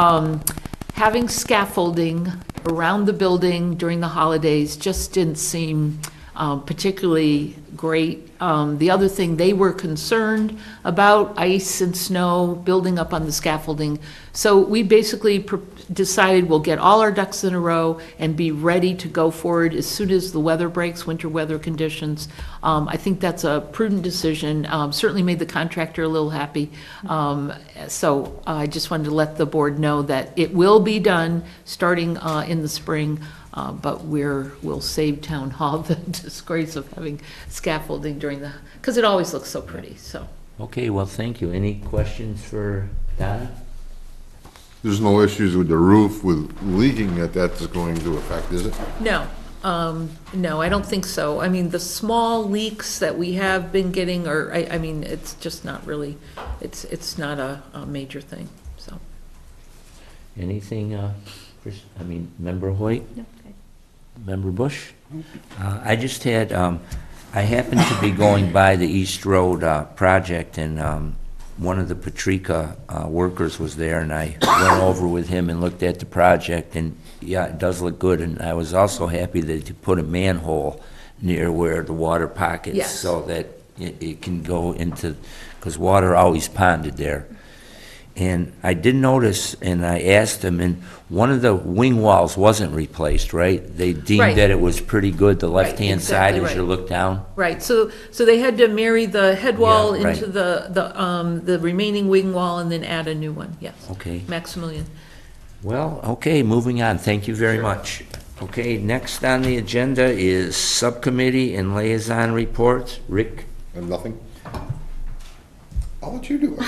having scaffolding around the building during the holidays just didn't seem particularly great. The other thing, they were concerned about ice and snow building up on the scaffolding. So we basically decided we'll get all our ducks in a row and be ready to go forward as soon as the weather breaks, winter weather conditions. I think that's a prudent decision. Certainly made the contractor a little happy. So I just wanted to let the board know that it will be done starting in the spring. But we'll save Town Hall the disgrace of having scaffolding because it always looks so pretty, so. Okay, well, thank you. Any questions for Donna? There's no issues with the roof with leaking that's going to affect, is it? No, no, I don't think so. I mean, the small leaks that we have been getting I mean, it's just not really, it's not a major thing, so. Anything, Member Hoyt? No, okay. Member Bush? I just had, I happened to be going by the East Road project, and one of the Patrica workers was there, and I went over with him and looked at the project, and yeah, it does look good. And I was also happy that he put a manhole near where the water pockets, Yes. so that it can go into, because water always ponded there. And I did notice, and I asked them, and one of the wing walls wasn't replaced, right? They deemed Right. that it was pretty good, the left-hand side exactly as you right. look down. Right, so they had to marry the head wall Yeah, right. into the remaining wing wall and then add a new one, yes. Okay. Maximilian. Well, okay, moving on. Thank you very much. Okay, next on the agenda is subcommittee and liaison reports. Rick? And nothing? I'll let you do it.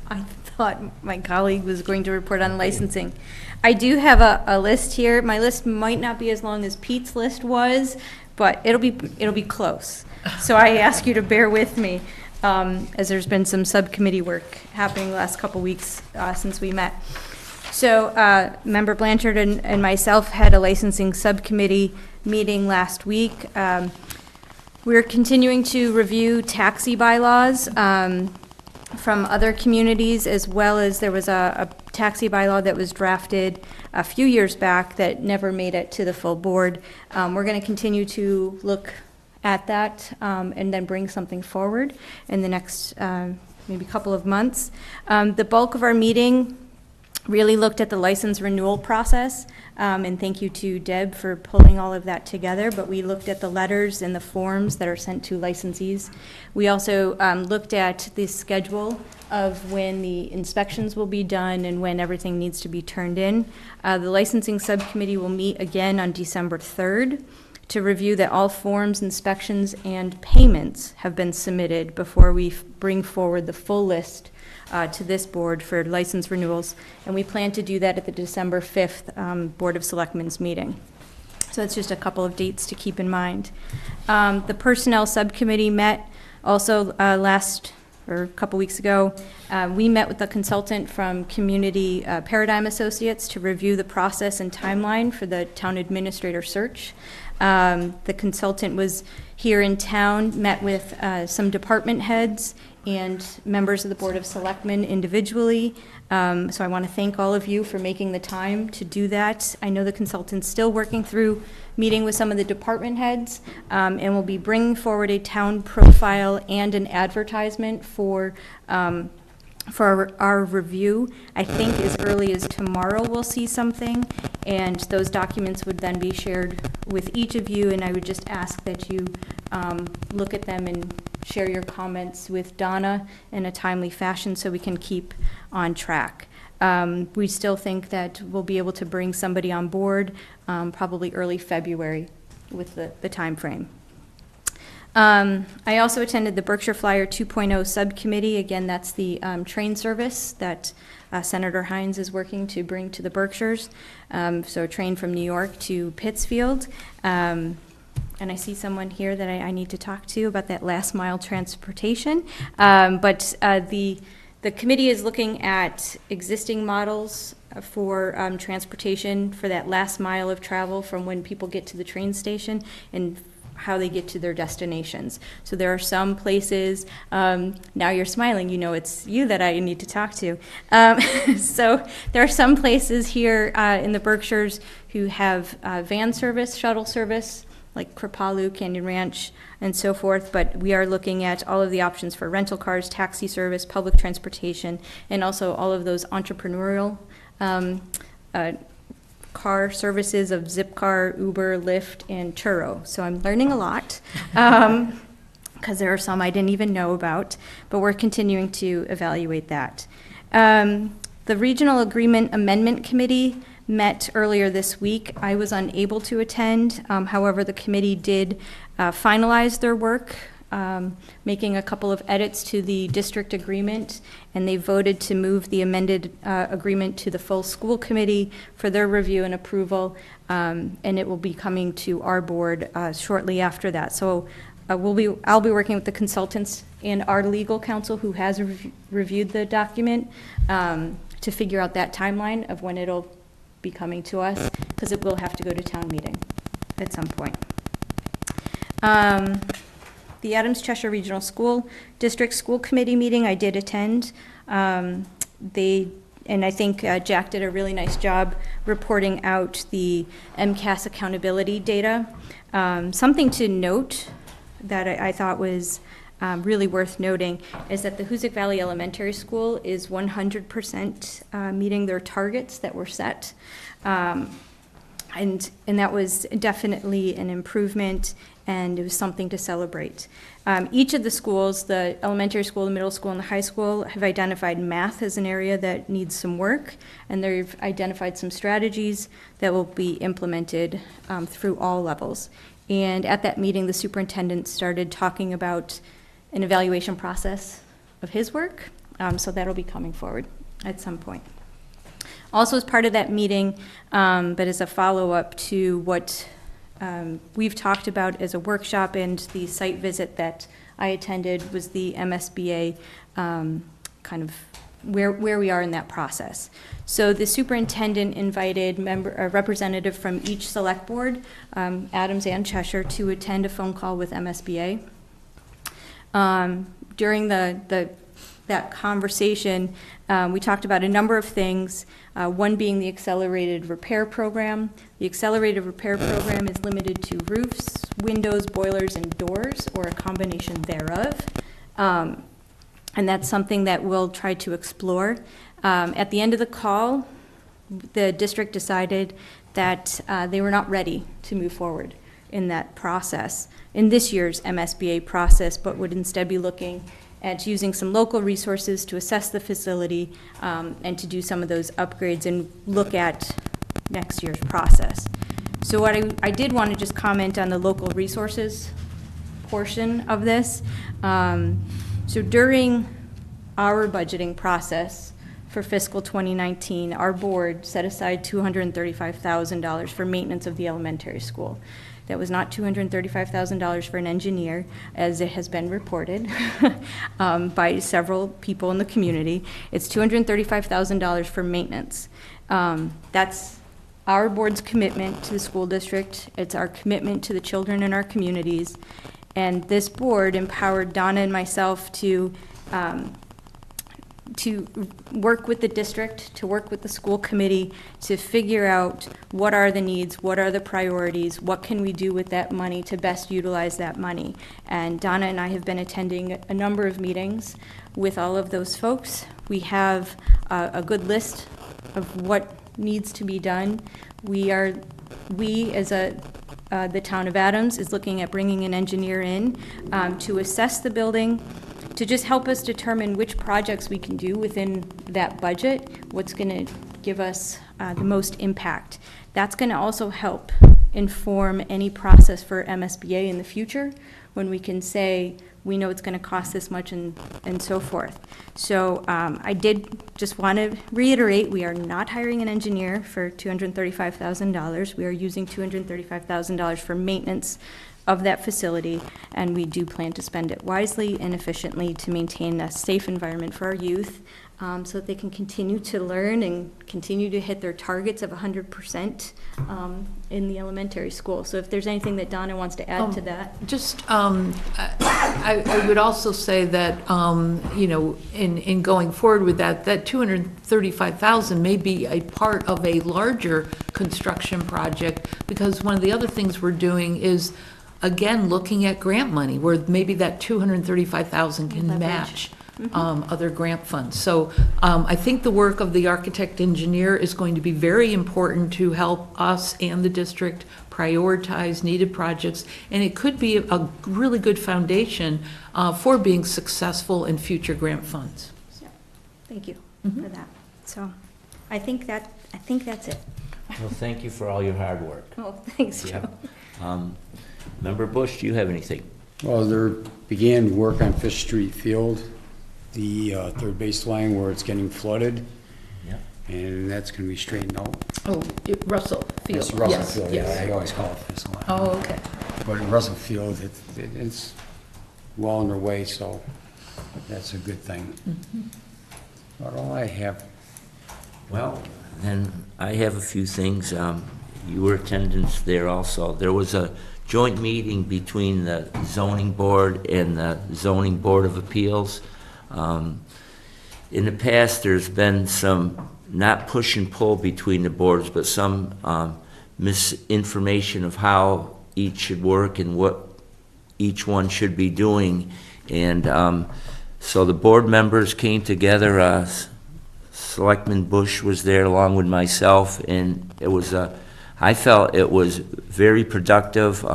I thought my colleague was going to report on licensing. I do have a list here. My list might not be as long as Pete's list was, but it'll be close. So I ask you to bear with me, as there's been some subcommittee work happening the last couple weeks since we met. So Member Blanchard and myself had a licensing subcommittee meeting last week. We're continuing to review taxi bylaws from other communities, as well as there was a taxi bylaw that was drafted a few years back that never made it to the full board. We're going to continue to look at that, and then bring something forward in the next maybe couple of months. The bulk of our meeting really looked at the license renewal process, and thank you to Deb for pulling all of that together, but we looked at the letters and the forms that are sent to licensees. We also looked at the schedule of when the inspections will be done and when everything needs to be turned in. The licensing subcommittee will meet again on December 3rd to review that all forms, inspections, and payments have been submitted before we bring forward the full list to this board for license renewals, and we plan to do that at the December 5th Board of Selectmen's meeting. So that's just a couple of dates to keep in mind. The Personnel Subcommittee met also a couple weeks ago. We met with the consultant from Community Paradigm Associates to review the process and timeline for the town administrator search. The consultant was here in town, met with some department heads and members of the Board of Selectmen individually. So I want to thank all of you for making the time to do that. I know the consultant's still working through meeting with some of the department heads, and we'll be bringing forward a town profile and an advertisement for our review. I think as early as tomorrow we'll see something, and those documents would then be shared with each of you, and I would just ask that you look at them and share your comments with Donna in a timely fashion so we can keep on track. We still think that we'll be able to bring somebody on board probably early February with the time frame. I also attended the Berkshire Flyer 2.0 subcommittee. Again, that's the train service that Senator Hines is working to bring to the Berkshires. So a train from New York to Pittsfield. And I see someone here that I need to talk to about that last mile transportation. But the committee is looking at existing models for transportation for that last mile of travel from when people get to the train station and how they get to their destinations. So there are some places, now you're smiling, you know it's you that I need to talk to. So there are some places here in the Berkshires who have van service, shuttle service, like Kripalu, Canyon Ranch, and so forth, but we are looking at all of the options for rental cars, taxi service, public transportation, and also all of those entrepreneurial car services of Zipcar, Uber, Lyft, and Turo. So I'm learning a lot, because there are some I didn't even know about, but we're continuing to evaluate that. The Regional Agreement Amendment Committee met earlier this week. I was unable to attend. However, the committee did finalize their work, making a couple of edits to the district agreement, and they voted to move the amended agreement to the full school committee for their review and approval, and it will be coming to our board shortly after that. So I'll be working with the consultants and our legal counsel who has reviewed the document to figure out that timeline of when it'll be coming to us, because it will have to go to town meeting at some point. The Adams Cheshire Regional School District School Committee meeting I did attend. And I think Jack did a really nice job reporting out the MCAS accountability data. Something to note that I thought was really worth noting is that the Hoosick Valley Elementary School is 100% meeting their targets that were set. And that was definitely an improvement, and it was something to celebrate. Each of the schools, the elementary school, the middle school, and the high school, have identified math as an area that needs some work, and they've identified some strategies that will be implemented through all levels. And at that meeting, the superintendent started talking about an evaluation process of his work, so that'll be coming forward at some point. Also as part of that meeting, but as a follow-up to what we've talked about as a workshop and the site visit that I attended, was the MSBA kind of where we are in that process. So the superintendent invited a representative from each select board, Adams and Cheshire, to attend a phone call with MSBA. During the that conversation, we talked about a number of things, one being the accelerated repair program. The accelerated repair program is limited to roofs, windows, boilers, and doors, or a combination thereof. And that's something that we'll try to explore. At the end of the call, the district decided that they were not ready to move forward in that process, in this year's MSBA process, but would instead be looking at using some local resources to assess the facility and to do some of those upgrades and look at next year's process. So what I did want to just comment on the local resources portion of this. So during our budgeting process for fiscal 2019, our board set aside $235,000 for maintenance of the elementary school. That was not $235,000 for an engineer, as it has been reported by several people in the community. It's $235,000 for maintenance. That's our board's commitment to the school district. It's our commitment to the children in our communities. And this board empowered Donna and myself to work with the district, to work with the school committee, to figure out what are the needs, what are the priorities, what can we do with that money to best utilize that money. And Donna and I have been attending a number of meetings with all of those folks. We have a good list of what needs to be done. We as the town of Adams is looking at bringing an engineer in to assess the building, to just help us determine which projects we can do within that budget, what's going to give us the most impact. That's going to also help inform any process for MSBA in the future, when we can say, we know it's going to cost this much and so forth. So I did just want to reiterate, we are not hiring an engineer for $235,000. We are using $235,000 for maintenance of that facility, and we do plan to spend it wisely and efficiently to maintain a safe environment for our youth, so that they can continue to learn and continue to hit their targets of 100% in the elementary school. So if there's anything that Donna wants to add to that. Just, I would also say that, in going forward with that $235,000 may be a part of a larger construction project, because one of the other things we're doing is, again, looking at grant money, where maybe that $235,000 can Leverage. match other grant funds. So I think the work of the architect engineer is going to be very important to help us and the district prioritize needed projects, and it could be a really good foundation for being successful in future grant funds. Yeah. Thank you for that. So I think that's it. Well, thank you for all your hard work. Oh, thanks, Joe. Yeah. Member Bush, do you have anything? Well, there began work on Fish Street Field, the third base line where it's getting flooded, Yeah. and that's going to be straightened out. Oh, Russell Field. It's Russell Yes, Field, yes. yeah, I always call it Fish Line. Oh, okay. But in Russell Field, it's well underway, so that's a good thing. About all I have. Well, then I have a few things. You were attendance there also. There was a joint meeting between the zoning board and the zoning board of appeals. In the past, there's been some, not push and pull between the boards, but some misinformation of how each should work and what each one should be doing. And so the board members came together. Selectman Bush was there along with myself, and it was I felt it was very productive.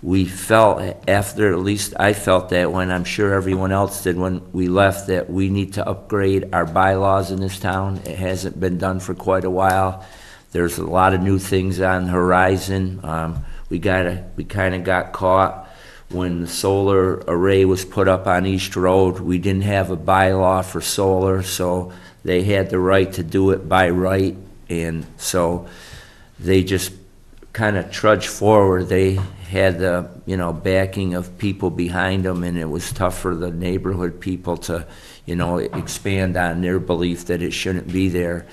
We felt after, at least I felt that when, I'm sure everyone else did when we left, that we need to upgrade our bylaws in this town. It hasn't been done for quite a while. There's a lot of new things on the horizon. We kind of got caught when the solar array was put up on East Road. We didn't have a bylaw for solar, so they had the right to do it by right, and so they just kind of trudged forward. They had the backing of people behind them, and it was tough for the neighborhood people to expand on their belief that it shouldn't be there.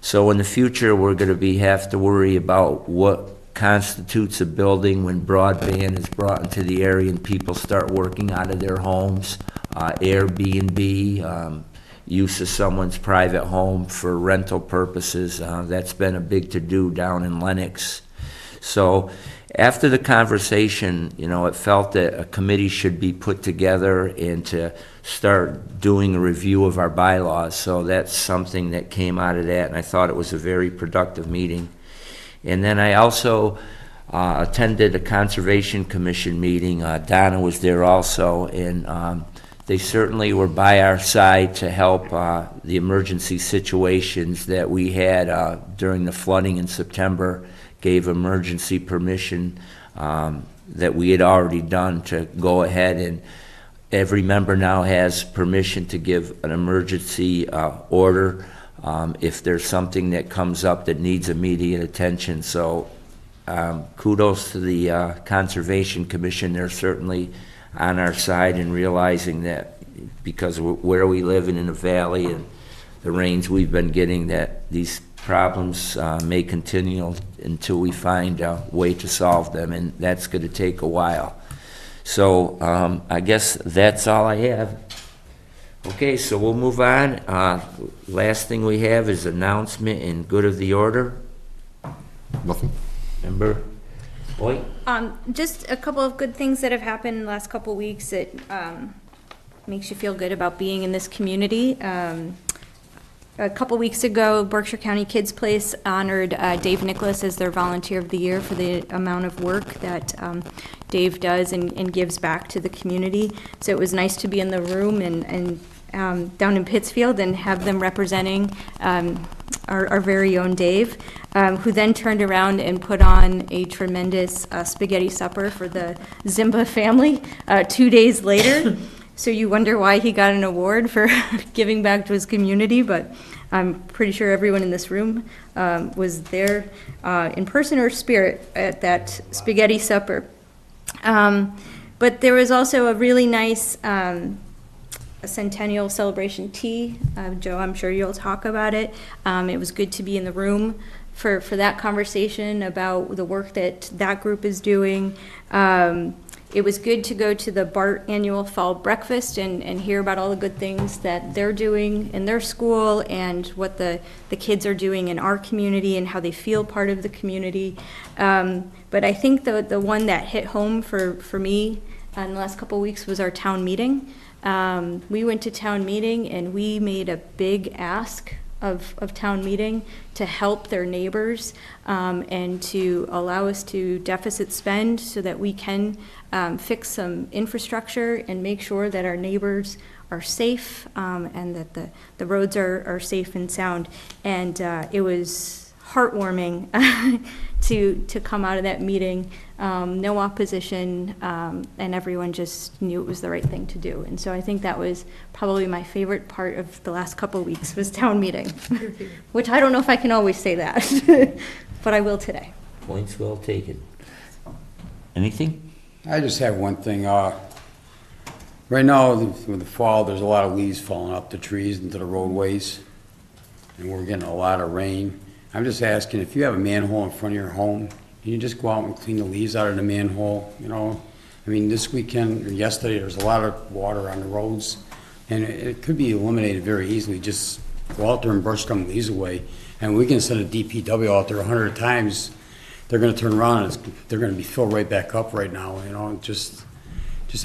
So in the future, we're going to have to worry about what constitutes a building when broadband is brought into the area and people start working out of their homes. Airbnb, use of someone's private home for rental purposes. That's been a big to-do down in Lenox. So after the conversation, it felt that a committee should be put together and to start doing a review of our bylaws. So that's something that came out of that, and I thought it was a very productive meeting. And then I also attended a Conservation Commission meeting. Donna was there also, and they certainly were by our side to help the emergency situations that we had during the flooding in September, gave emergency permission that we had already done to go ahead, and every member now has permission to give an emergency order if there's something that comes up that needs immediate attention. So kudos to the Conservation Commission. They're certainly on our side in realizing that because where we live in the valley and the rains we've been getting, that these problems may continue until we find a way to solve them, and that's going to take a while. So I guess that's all I have. Okay, so we'll move on. Last thing we have is announcement and good of the order. Nothing? Member Boyd? Just a couple of good things that have happened in the last couple of weeks that makes you feel good about being in this community. A couple weeks ago, Berkshire County Kids Place honored Dave Nicholas as their Volunteer of the Year for the amount of work that Dave does and gives back to the community. So it was nice to be in the room and down in Pittsfield and have them representing our very own Dave, who then turned around and put on a tremendous spaghetti supper for the Zimba family 2 days later. So you wonder why he got an award for giving back to his community, but I'm pretty sure everyone in this room was there in person or spirit at that spaghetti supper. But there was also a really nice a centennial celebration tea. Joe, I'm sure you'll talk about it. It was good to be in the room for that conversation about the work that group is doing. It was good to go to the BART annual fall breakfast and hear about all the good things that they're doing in their school and what the kids are doing in our community and how they feel part of the community. But I think the one that hit home for me in the last couple of weeks was our town meeting. We went to town meeting and we made a big ask of town meeting to help their neighbors and to allow us to deficit spend so that we can fix some infrastructure and make sure that our neighbors are safe and that the roads are safe and sound. And it was heartwarming to come out of that meeting. No opposition, and everyone just knew it was the right thing to do. And so I think that was probably my favorite part of the last couple of weeks was town meeting, which I don't know if I can always say that, but I will today. Points well taken. Anything? I just have one thing. Right now, with the fall, there's a lot of leaves falling off the trees into the roadways, and we're getting a lot of rain. I'm just asking, if you have a manhole in front of your home, can you just go out and clean the leaves out of the manhole, I mean, this weekend, or yesterday, there's a lot of water on the roads, and it could be eliminated very easily. Just go out there and brush some leaves away, and we can send a DPW out there 100 times. They're gonna turn around and they're gonna be filled right back up right now, just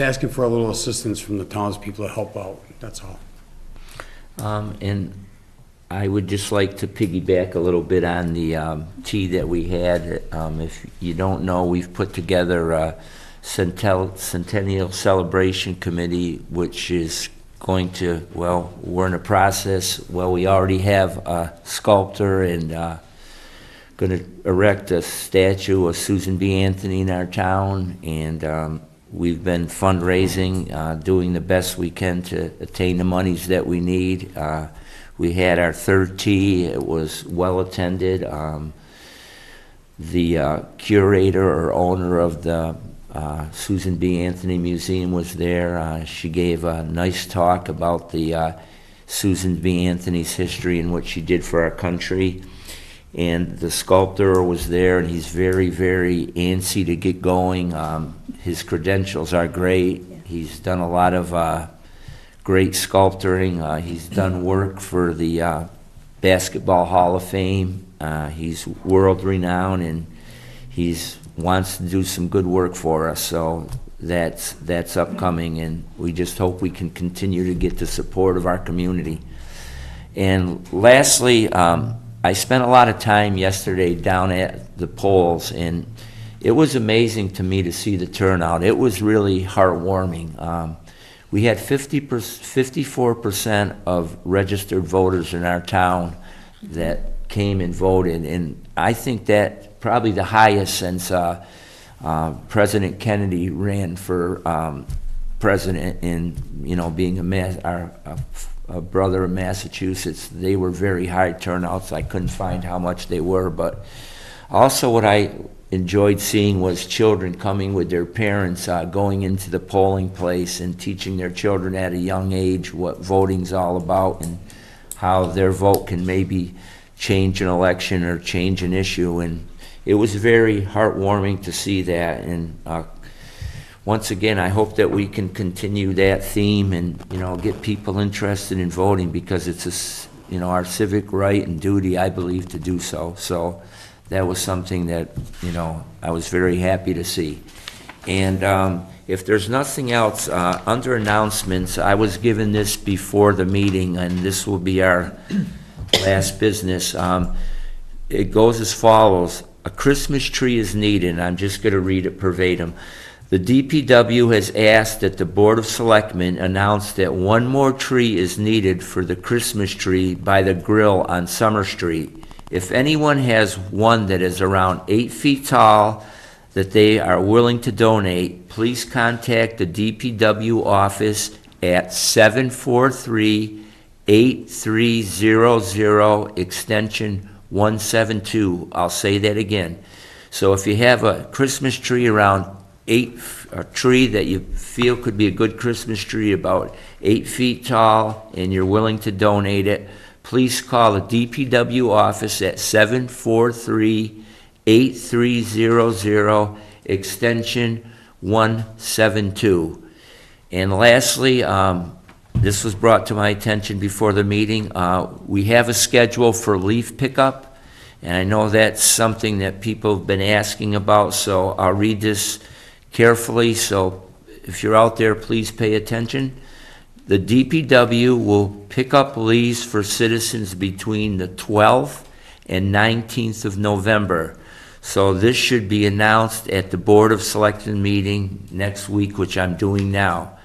asking for a little assistance from the townspeople to help out, that's all. And I would just like to piggyback a little bit on the tea that we had. If you don't know, we've put together a Centennial Celebration Committee, which is going to, well, we're in a process. Well, we already have a sculptor and going to erect a statue of Susan B. Anthony in our town, and we've been fundraising, doing the best we can to attain the monies that we need. We had our third tea. It was well attended. The curator or owner of the Susan B. Anthony Museum was there. She gave a nice talk about the Susan B. Anthony's history and what she did for our country. And the sculptor was there, and he's very, very antsy to get going. His credentials are great. He's done a lot of great sculpturing. He's done work for the Basketball Hall of Fame. He's world-renowned, and he's wants to do some good work for us, so that's upcoming, and we just hope we can continue to get the support of our community. And lastly, I spent a lot of time yesterday down at the polls, and it was amazing to me to see the turnout. It was really heartwarming. We had 54% of registered voters in our town that came and voted, and I think that probably the highest since President Kennedy ran for president, and being a brother of Massachusetts, they were very high turnouts. I couldn't find how much they were, but also what I enjoyed seeing was children coming with their parents, going into the polling place and teaching their children at a young age what voting's all about and how their vote can maybe change an election or change an issue. And it was very heartwarming to see that. And once again, I hope that we can continue that theme and get people interested in voting, because it's our civic right and duty, I believe, to do so. So that was something that I was very happy to see. And if there's nothing else, under announcements, I was given this before the meeting, and this will be our last business. It goes as follows. A Christmas tree is needed, and I'm just going to read it verbatim. The DPW has asked that the Board of Selectmen announce that one more tree is needed for the Christmas tree by the grill on Summer Street. If anyone has one that is around 8 feet tall that they are willing to donate, please contact the DPW office at 743-8300, extension 172. I'll say that again. So if you have a Christmas tree around a tree that you feel could be a good Christmas tree about 8 feet tall and you're willing to donate it, please call the DPW office at 743-8300, extension 172. And lastly, this was brought to my attention before the meeting. We have a schedule for leaf pickup, and I know that's something that people have been asking about, so I'll read this carefully. So if you're out there, please pay attention. The DPW will pick up leaves for citizens between the 12th and 19th of November. So this should be announced at the Board of Selectmen meeting next week, which I'm doing now.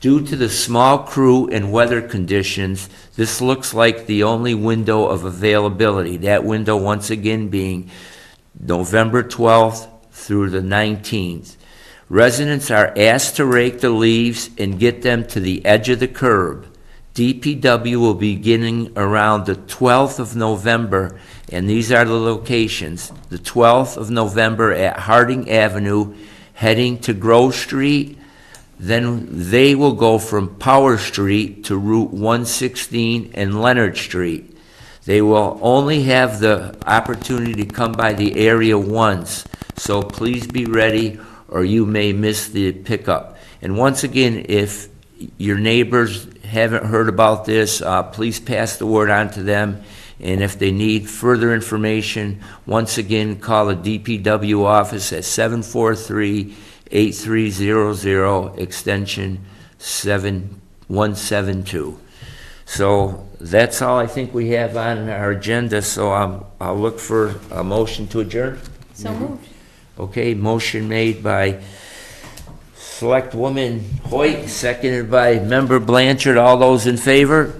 Due to the small crew and weather conditions, this looks like the only window of availability. That window, once again, being November 12th through the 19th. Residents are asked to rake the leaves and get them to the edge of the curb. DPW will be beginning around the 12th of November, and these are the locations. The 12th of November at Harding Avenue, heading to Grove Street. Then they will go from Power Street to Route 116 and Leonard Street. They will only have the opportunity to come by the area once, so please be ready or you may miss the pickup. And once again, if your neighbors haven't heard about this, please pass the word on to them. And if they need further information, once again, call the DPW office at 743-8300, extension 172. So that's all I think we have on our agenda, so I'll look for a motion to adjourn. So moved. Okay, motion made by Selectwoman Hoyt, seconded by Member Blanchard. All those in favor?